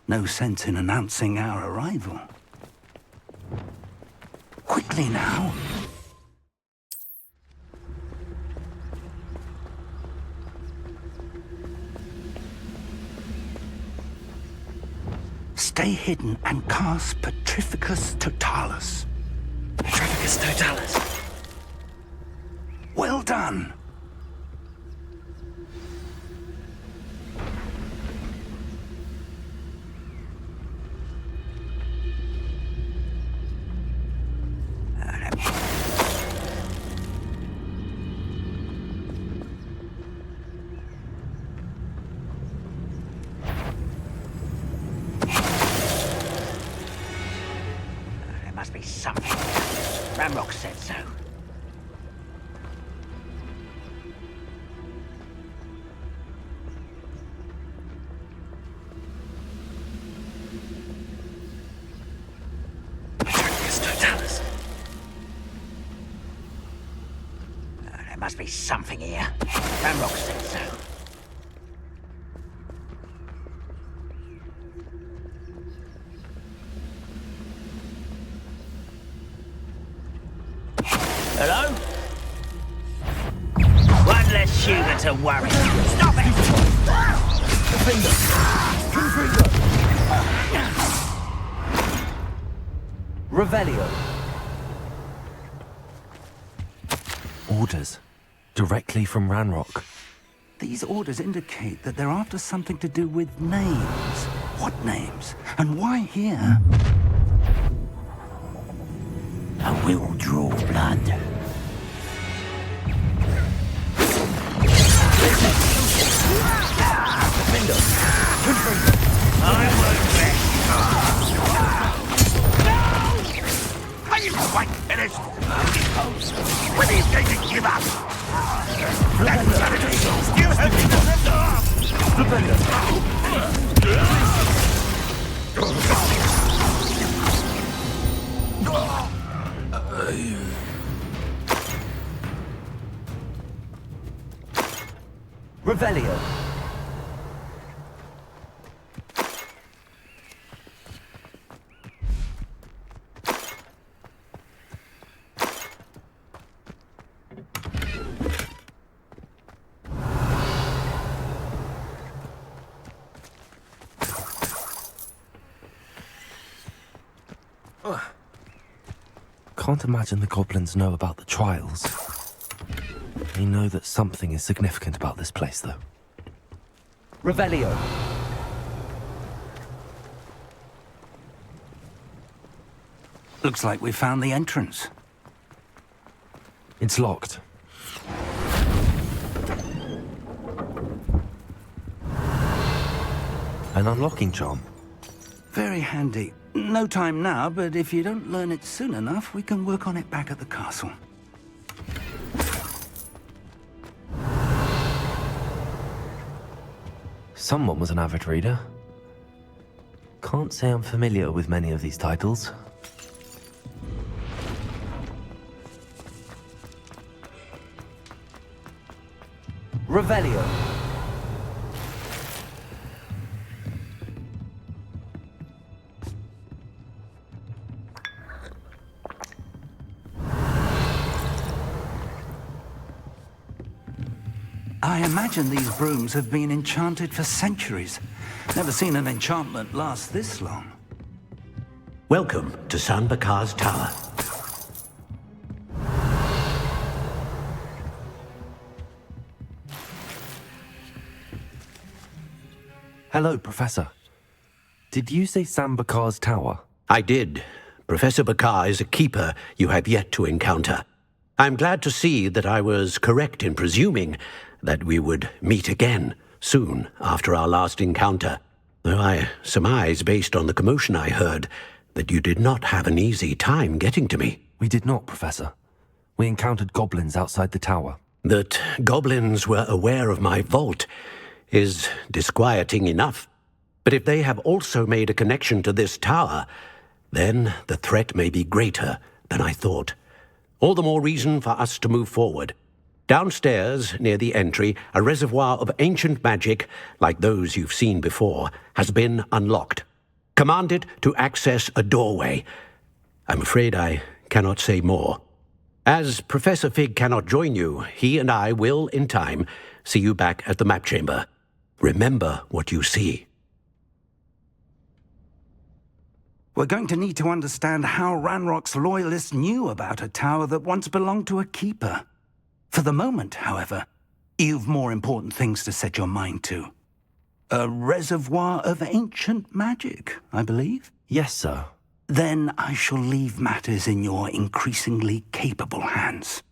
No sense in announcing our arrival. Quickly now. Stay hidden and cast Petrificus Totalis. Petrificus Totalis. Well done. There must be something. Ramrock said so. Petrificus Totalis. There must be something here. Ramrock said so. Hello? One less human to worry. Stop it! Revelio. Orders. Directly from Ranrock. These orders indicate that they're after something to do with names. What names? And why here? I will draw blood. I won't rest. Are you quite finished? When are you going to give up? That's not it. You have Revelio. Can't imagine the goblins know about the trials. They know that something is significant about this place, though. Revelio. Looks like we found the entrance. It's locked. An unlocking charm. Very handy. No time now, but if you don't learn it soon enough, we can work on it back at the castle. Someone was an avid reader. Can't say I'm familiar with many of these titles. Revelio. I imagine these brooms have been enchanted for centuries. Never seen an enchantment last this long. Welcome to San Bakar's Tower. Hello, Professor. Did you say San Bakar's Tower? I did. Professor Bakar is a keeper you have yet to encounter. I'm glad to see that I was correct in presuming that we would meet again soon after our last encounter, though I surmise, based on the commotion I heard, that you did not have an easy time getting to me. We did not, Professor. We encountered goblins outside the tower. That goblins were aware of my vault is disquieting enough. But if they have also made a connection to this tower, then the threat may be greater than I thought. All the more reason for us to move forward. Downstairs, near the entry, a reservoir of ancient magic, like those you've seen before, has been unlocked. Command it to access a doorway. I'm afraid I cannot say more. As Professor Fig cannot join you, he and I will, in time, see you back at the map chamber. Remember what you see. We're going to need to understand how Ranrock's loyalists knew about a tower that once belonged to a keeper. For the moment, however, you've more important things to set your mind to. A reservoir of ancient magic, I believe? Yes, sir. Then I shall leave matters in your increasingly capable hands.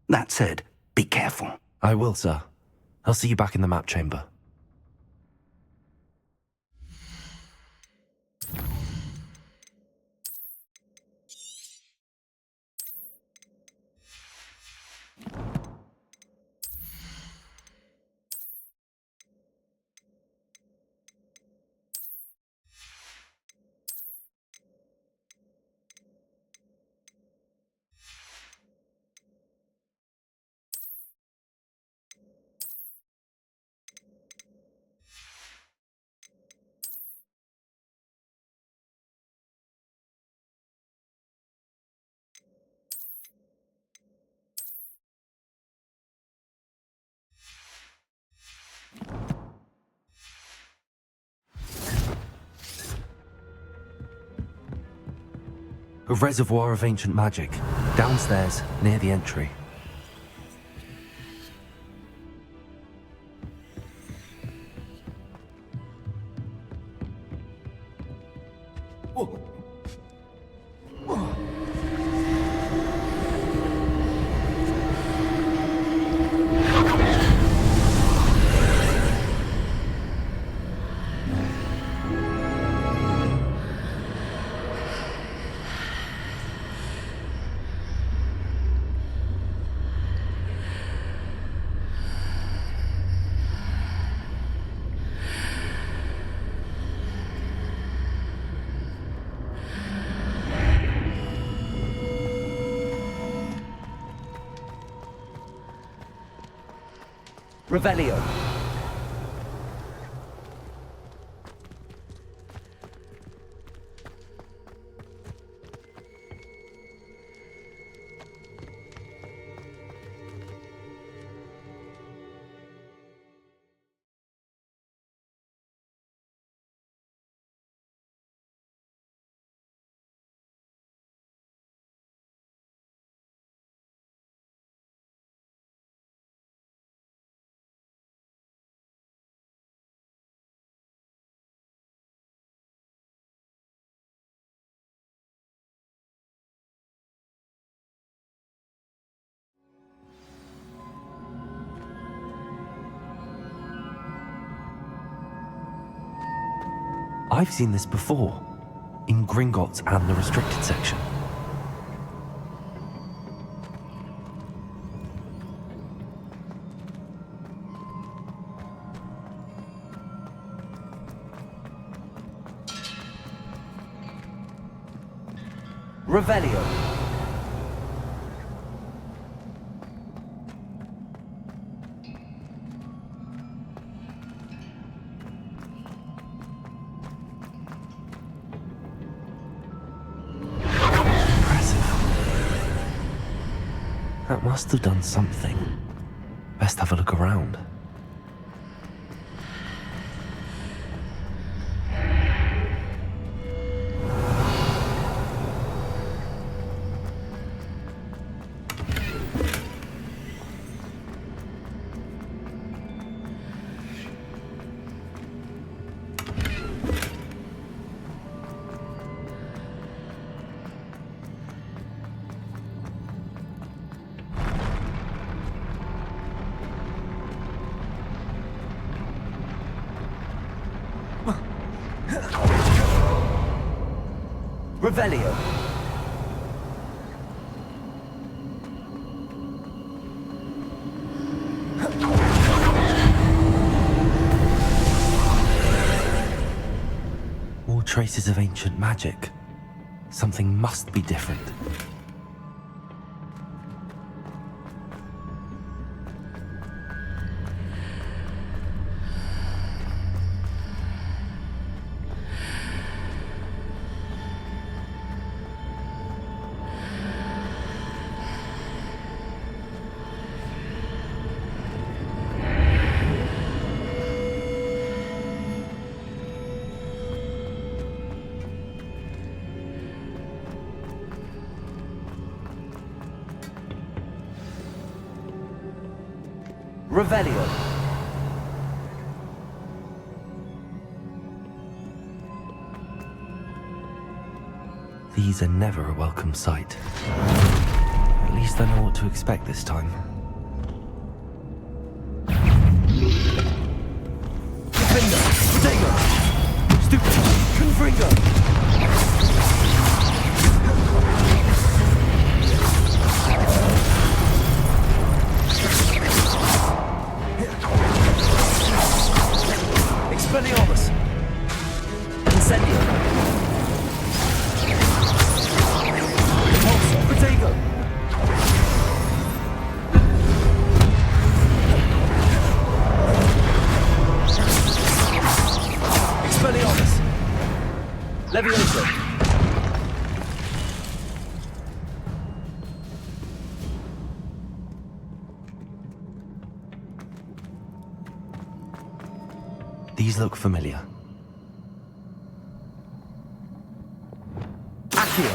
That said, be careful. I will, sir. I'll see you back in the map chamber. A reservoir of ancient magic, downstairs, near the entry. Revelio. I've seen this before, in Gringotts and the restricted section. Revelio. That must have done something. Best have a look around. Revelio. More traces of ancient magic. Something must be different. Revelio. These are never a welcome sight. At least I know what to expect this time. Defender! Protego! Stupid! Confringo! Expelliarmus! Incendio! Repulsor! Protego! Expelliarmus! Levioso! These look familiar. Accio!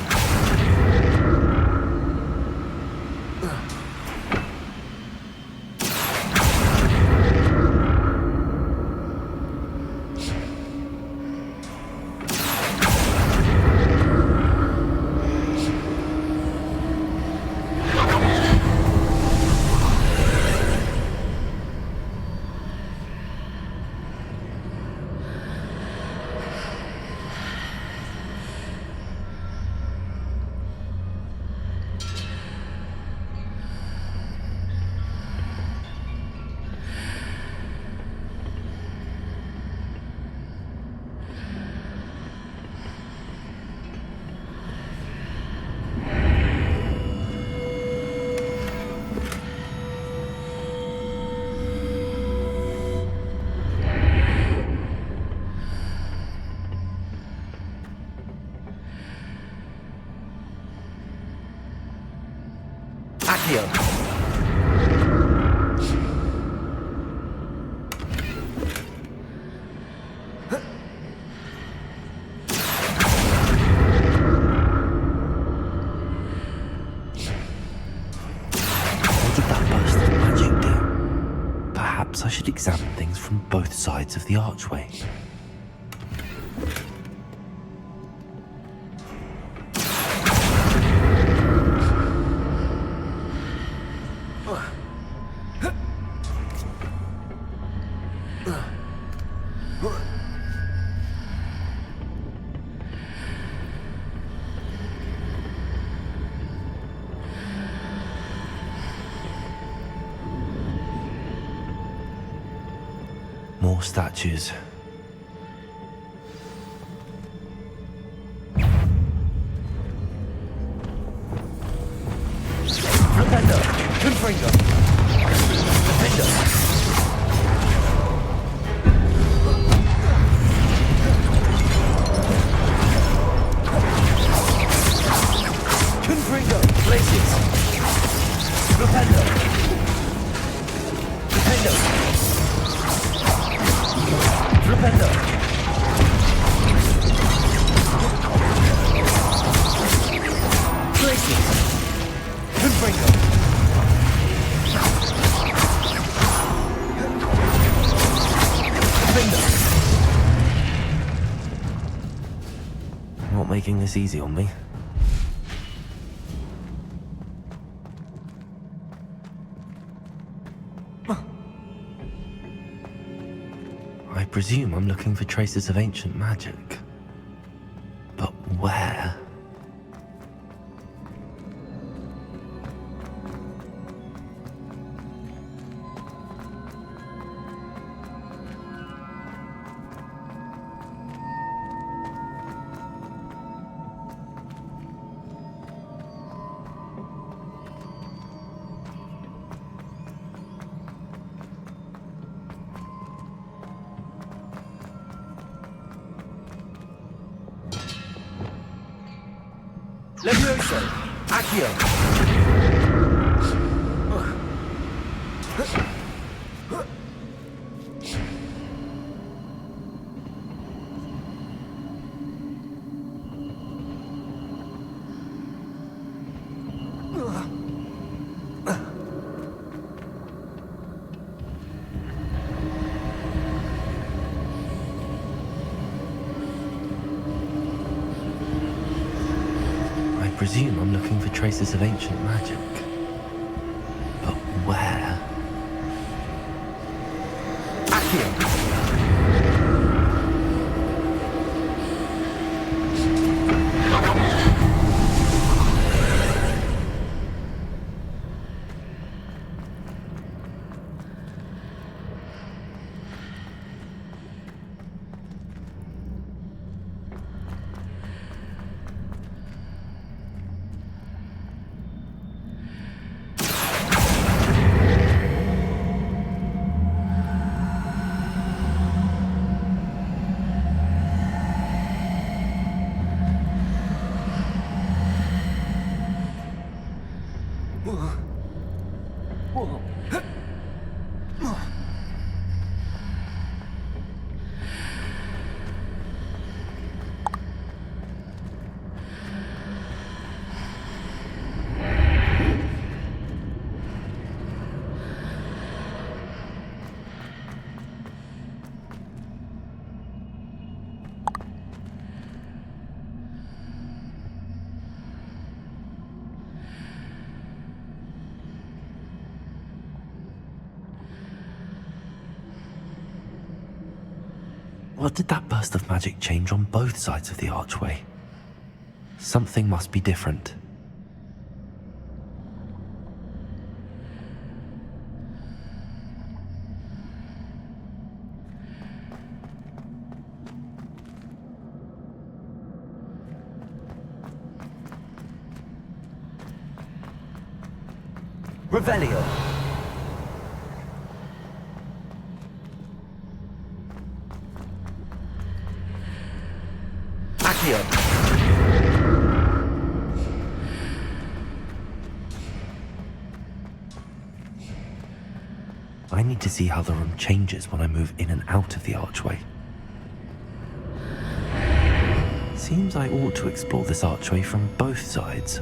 Accio! What did that burst of magic do? Perhaps I should examine things from both sides of the archway. More statues. Defender! Confringo! Defender! Confringo! Places! Defender! Defender! Flipendo! Places! Confringo! Defender! Not making this easy on me. I presume I'm looking for traces of ancient magic. But where? Levioso! Accio! I presume I'm looking for traces of ancient magic. But where? Accio! What did that burst of magic change on both sides of the archway? Something must be different. Revelio! I need to see how the room changes when I move in and out of the archway. Seems I ought to explore this archway from both sides.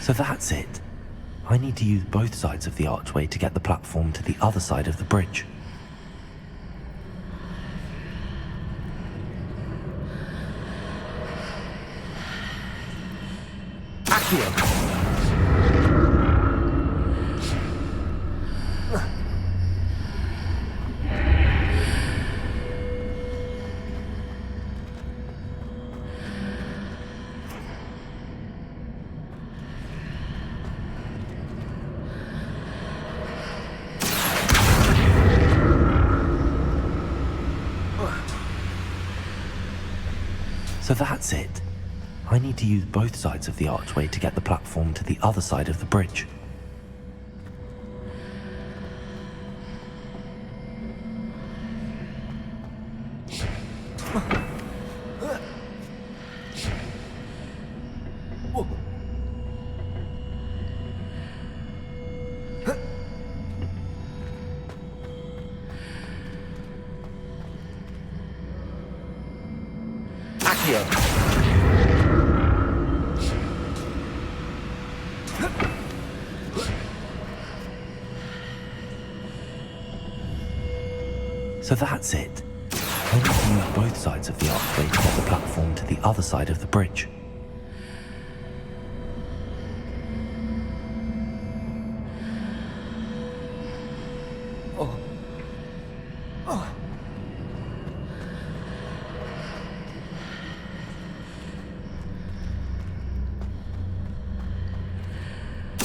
So that's it. I need to use both sides of the archway to get the platform to the other side of the bridge. Accio! So that's it. I need to use both sides of the archway to get the platform to the other side of the bridge. So that's it. I need to use both sides of the archway to get the platform to the other side of the bridge.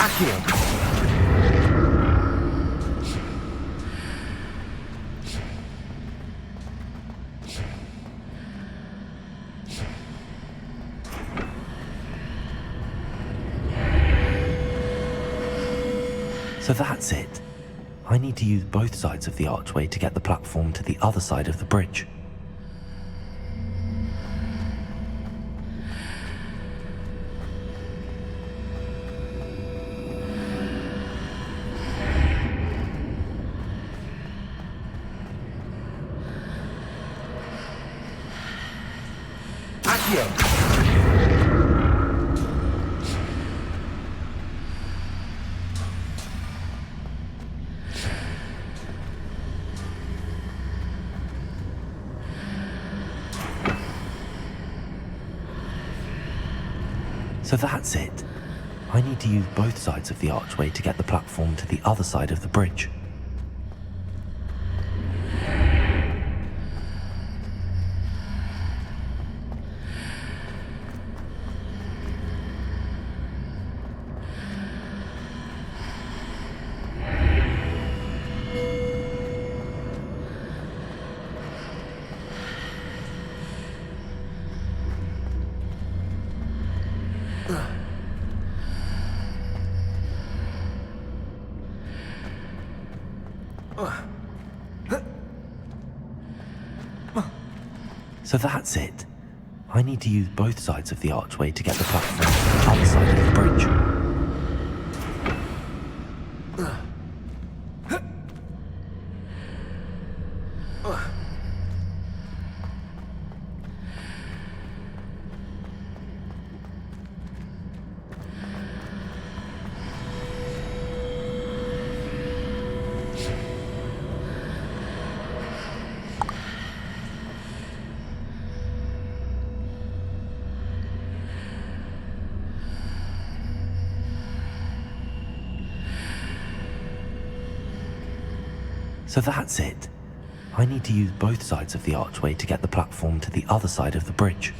So that's it. I need to use both sides of the archway to get the platform to the other side of the bridge. So that's it. I need to use both sides of the archway to get the platform to the other side of the bridge. So that's it. I need to use both sides of the archway to get the platform to the other side of the bridge. So that's it. I need to use both sides of the archway to get the platform to the other side of the bridge.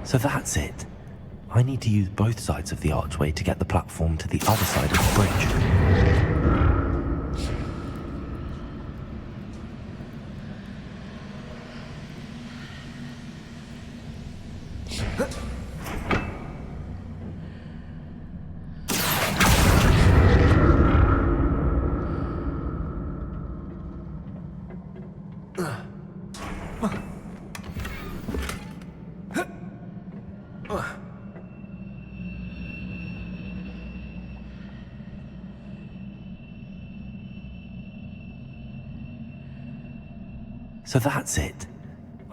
So that's it. I need to use both sides of the archway to get the platform to the other side of the bridge. So that's it.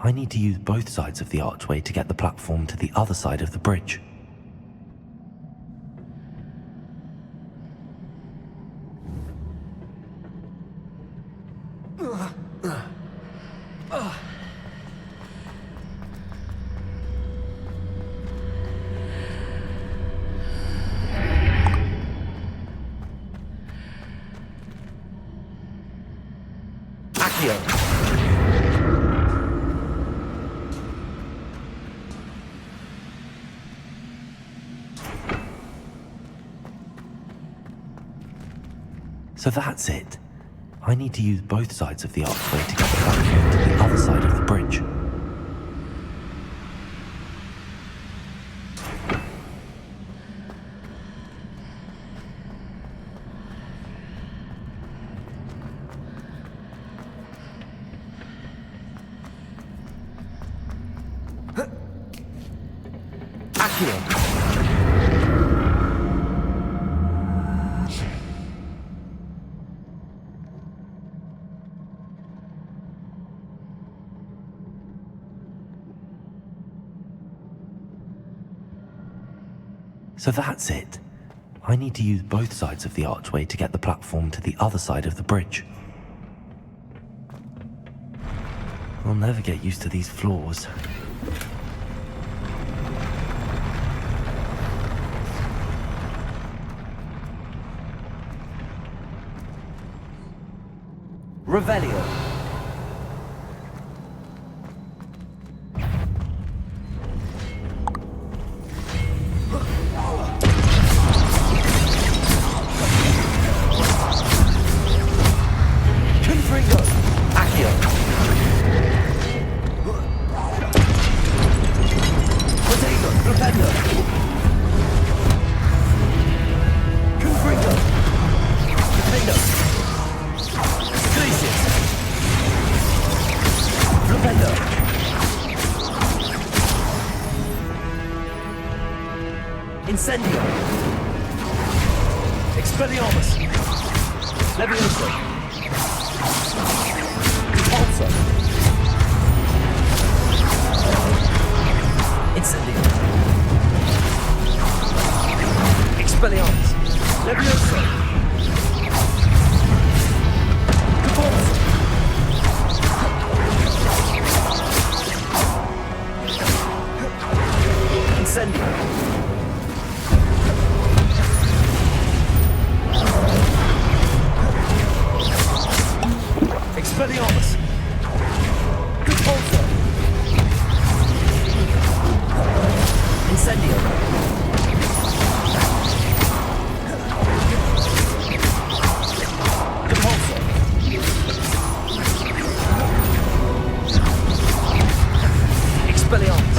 I need to use both sides of the archway to get the platform to the other side of the bridge. So that's it. I need to use both sides of the archway to get the platform to the other side of the bridge. So that's it. I need to use both sides of the archway to get the platform to the other side of the bridge. I'll never get used to these floors. Revelio. Confringo. Accio. Protego. Propendo. Confringo. Defendo. Glacius. Propendo. Incendio. Expelliarmus. Levioso. Repulsor. Incendio. Expelliarmus. Levioso. Repulsor. Incendio. Expelliarmus. Repulsor. Incendio. Repulsor. Expelliarmus.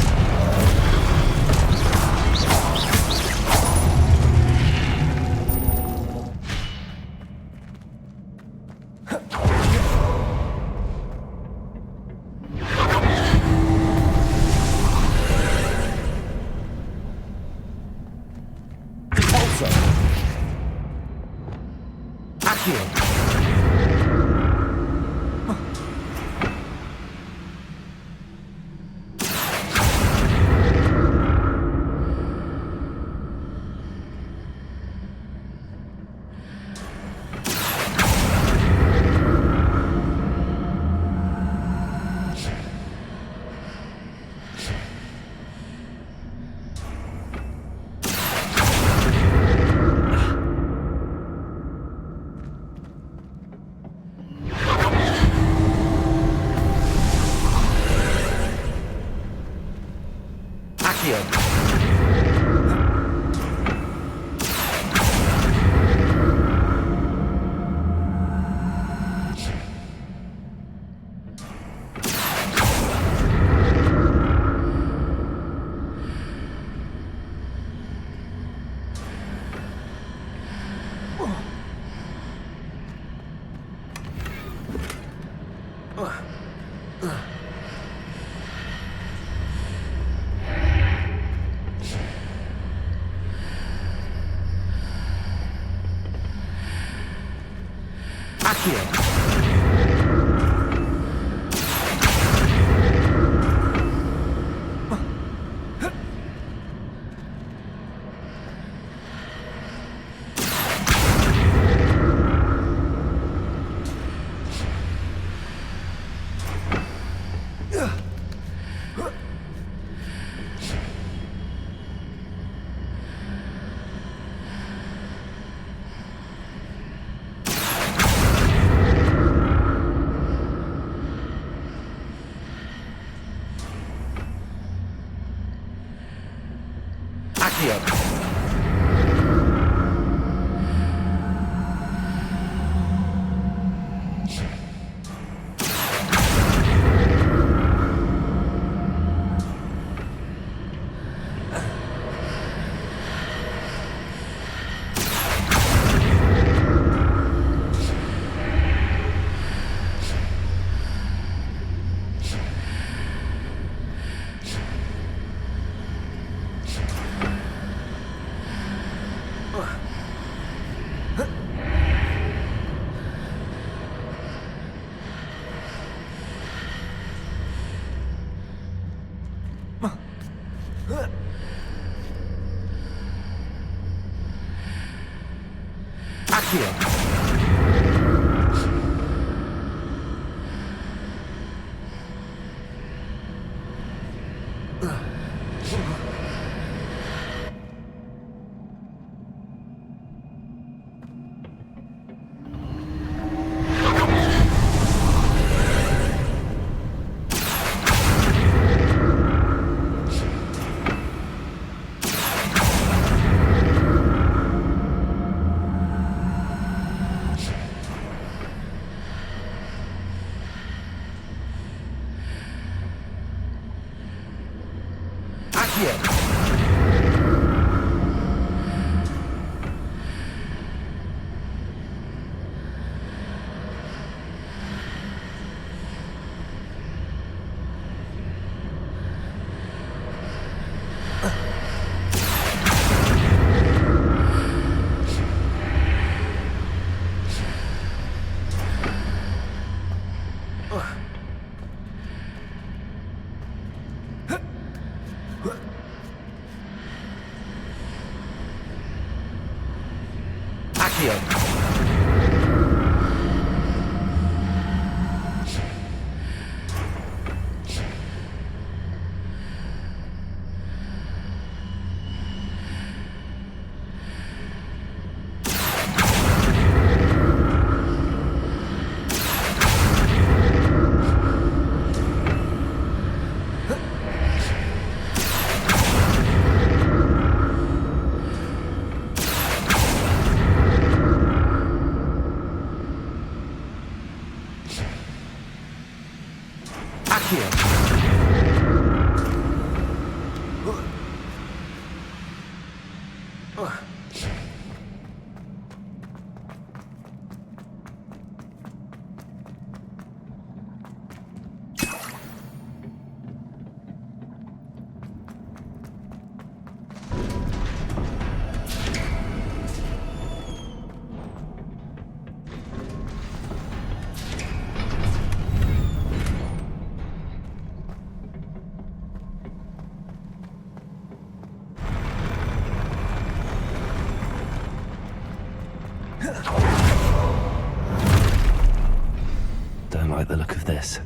Don't like the look of this.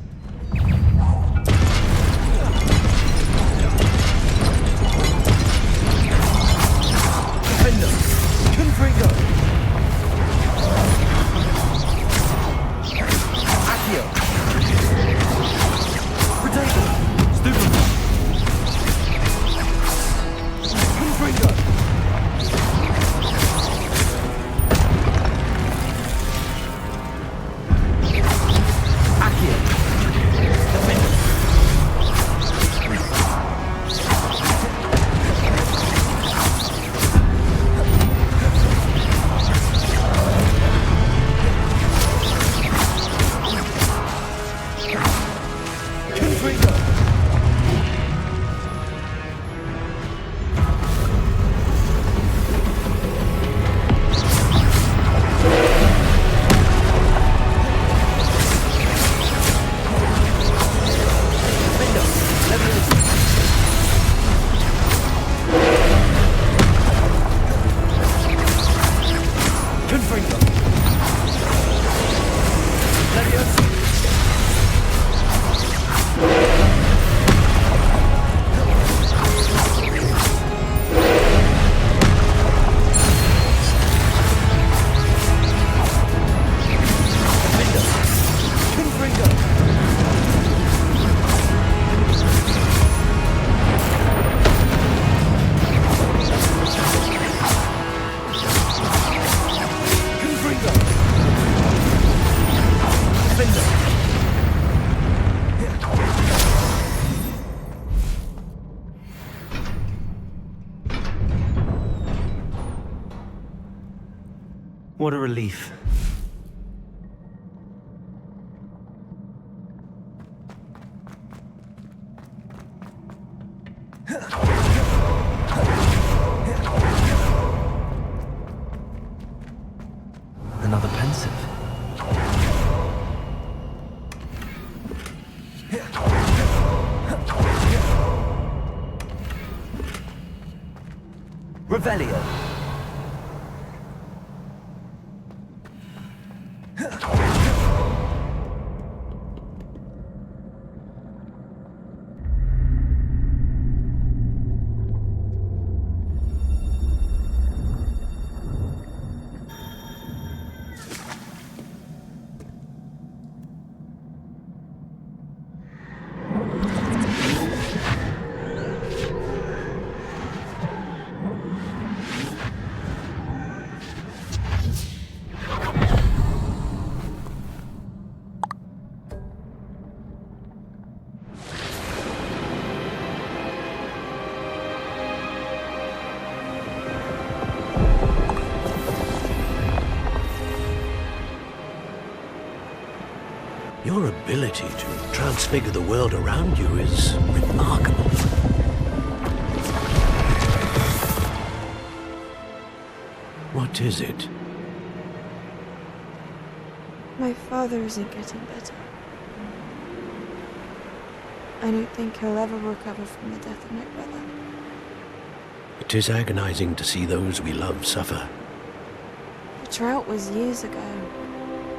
Defender! Confringo! Accio! Potato! Stupid! Confringo! What a relief. Another pensive. Revelio. Your ability to transfigure the world around you is remarkable. What is it? My father isn't getting better. I don't think he'll ever recover from the death of my brother. It is agonizing to see those we love suffer. The drought was years ago,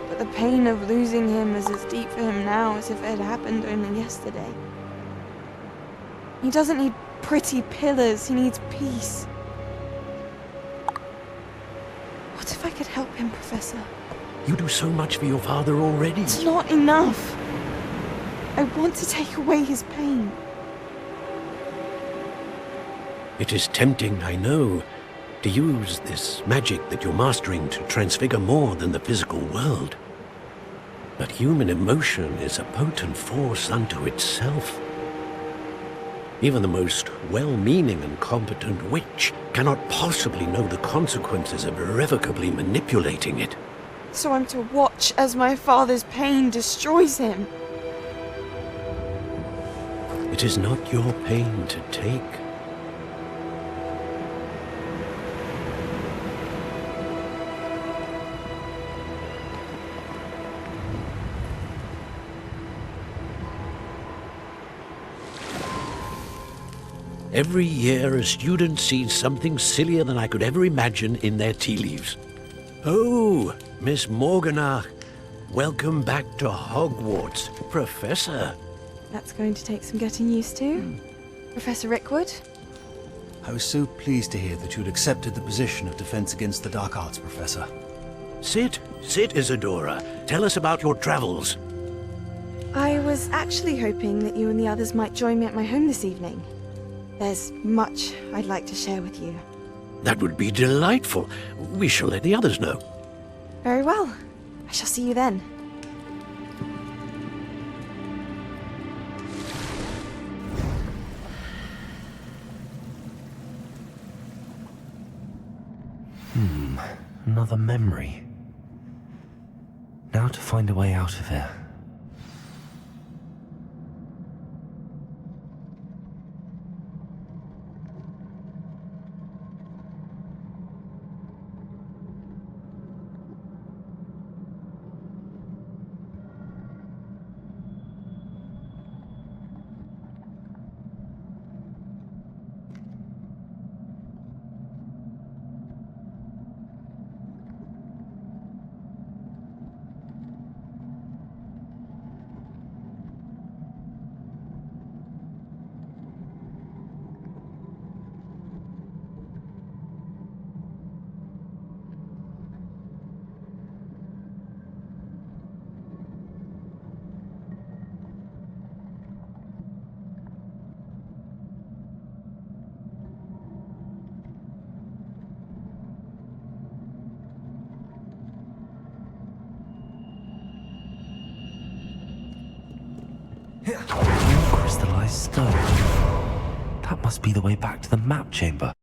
but the pain of losing him is as deep for him now as if it had happened only yesterday. He doesn't need pretty pillars, he needs peace. What if I could help him, Professor? You do so much for your father already. It's not enough. I want to take away his pain. It is tempting, I know, to use this magic that you're mastering to transfigure more than the physical world. But human emotion is a potent force unto itself. Even the most well-meaning and competent witch cannot possibly know the consequences of irrevocably manipulating it. So I'm to watch as my father's pain destroys him. It is not your pain to take. Every year, a student sees something sillier than I could ever imagine in their tea leaves. Oh, Miss Morganach, welcome back to Hogwarts, Professor. That's going to take some getting used to. Professor Rickwood? I was so pleased to hear that you'd accepted the position of Defense Against the Dark Arts, Professor. Sit, Isadora. Tell us about your travels. I was actually hoping that you and the others might join me at my home this evening. There's much I'd like to share with you. That would be delightful. We shall let the others know. Very well. I shall see you then. Another memory. Now to find a way out of here. Crystallized stone. That must be the way back to the map chamber.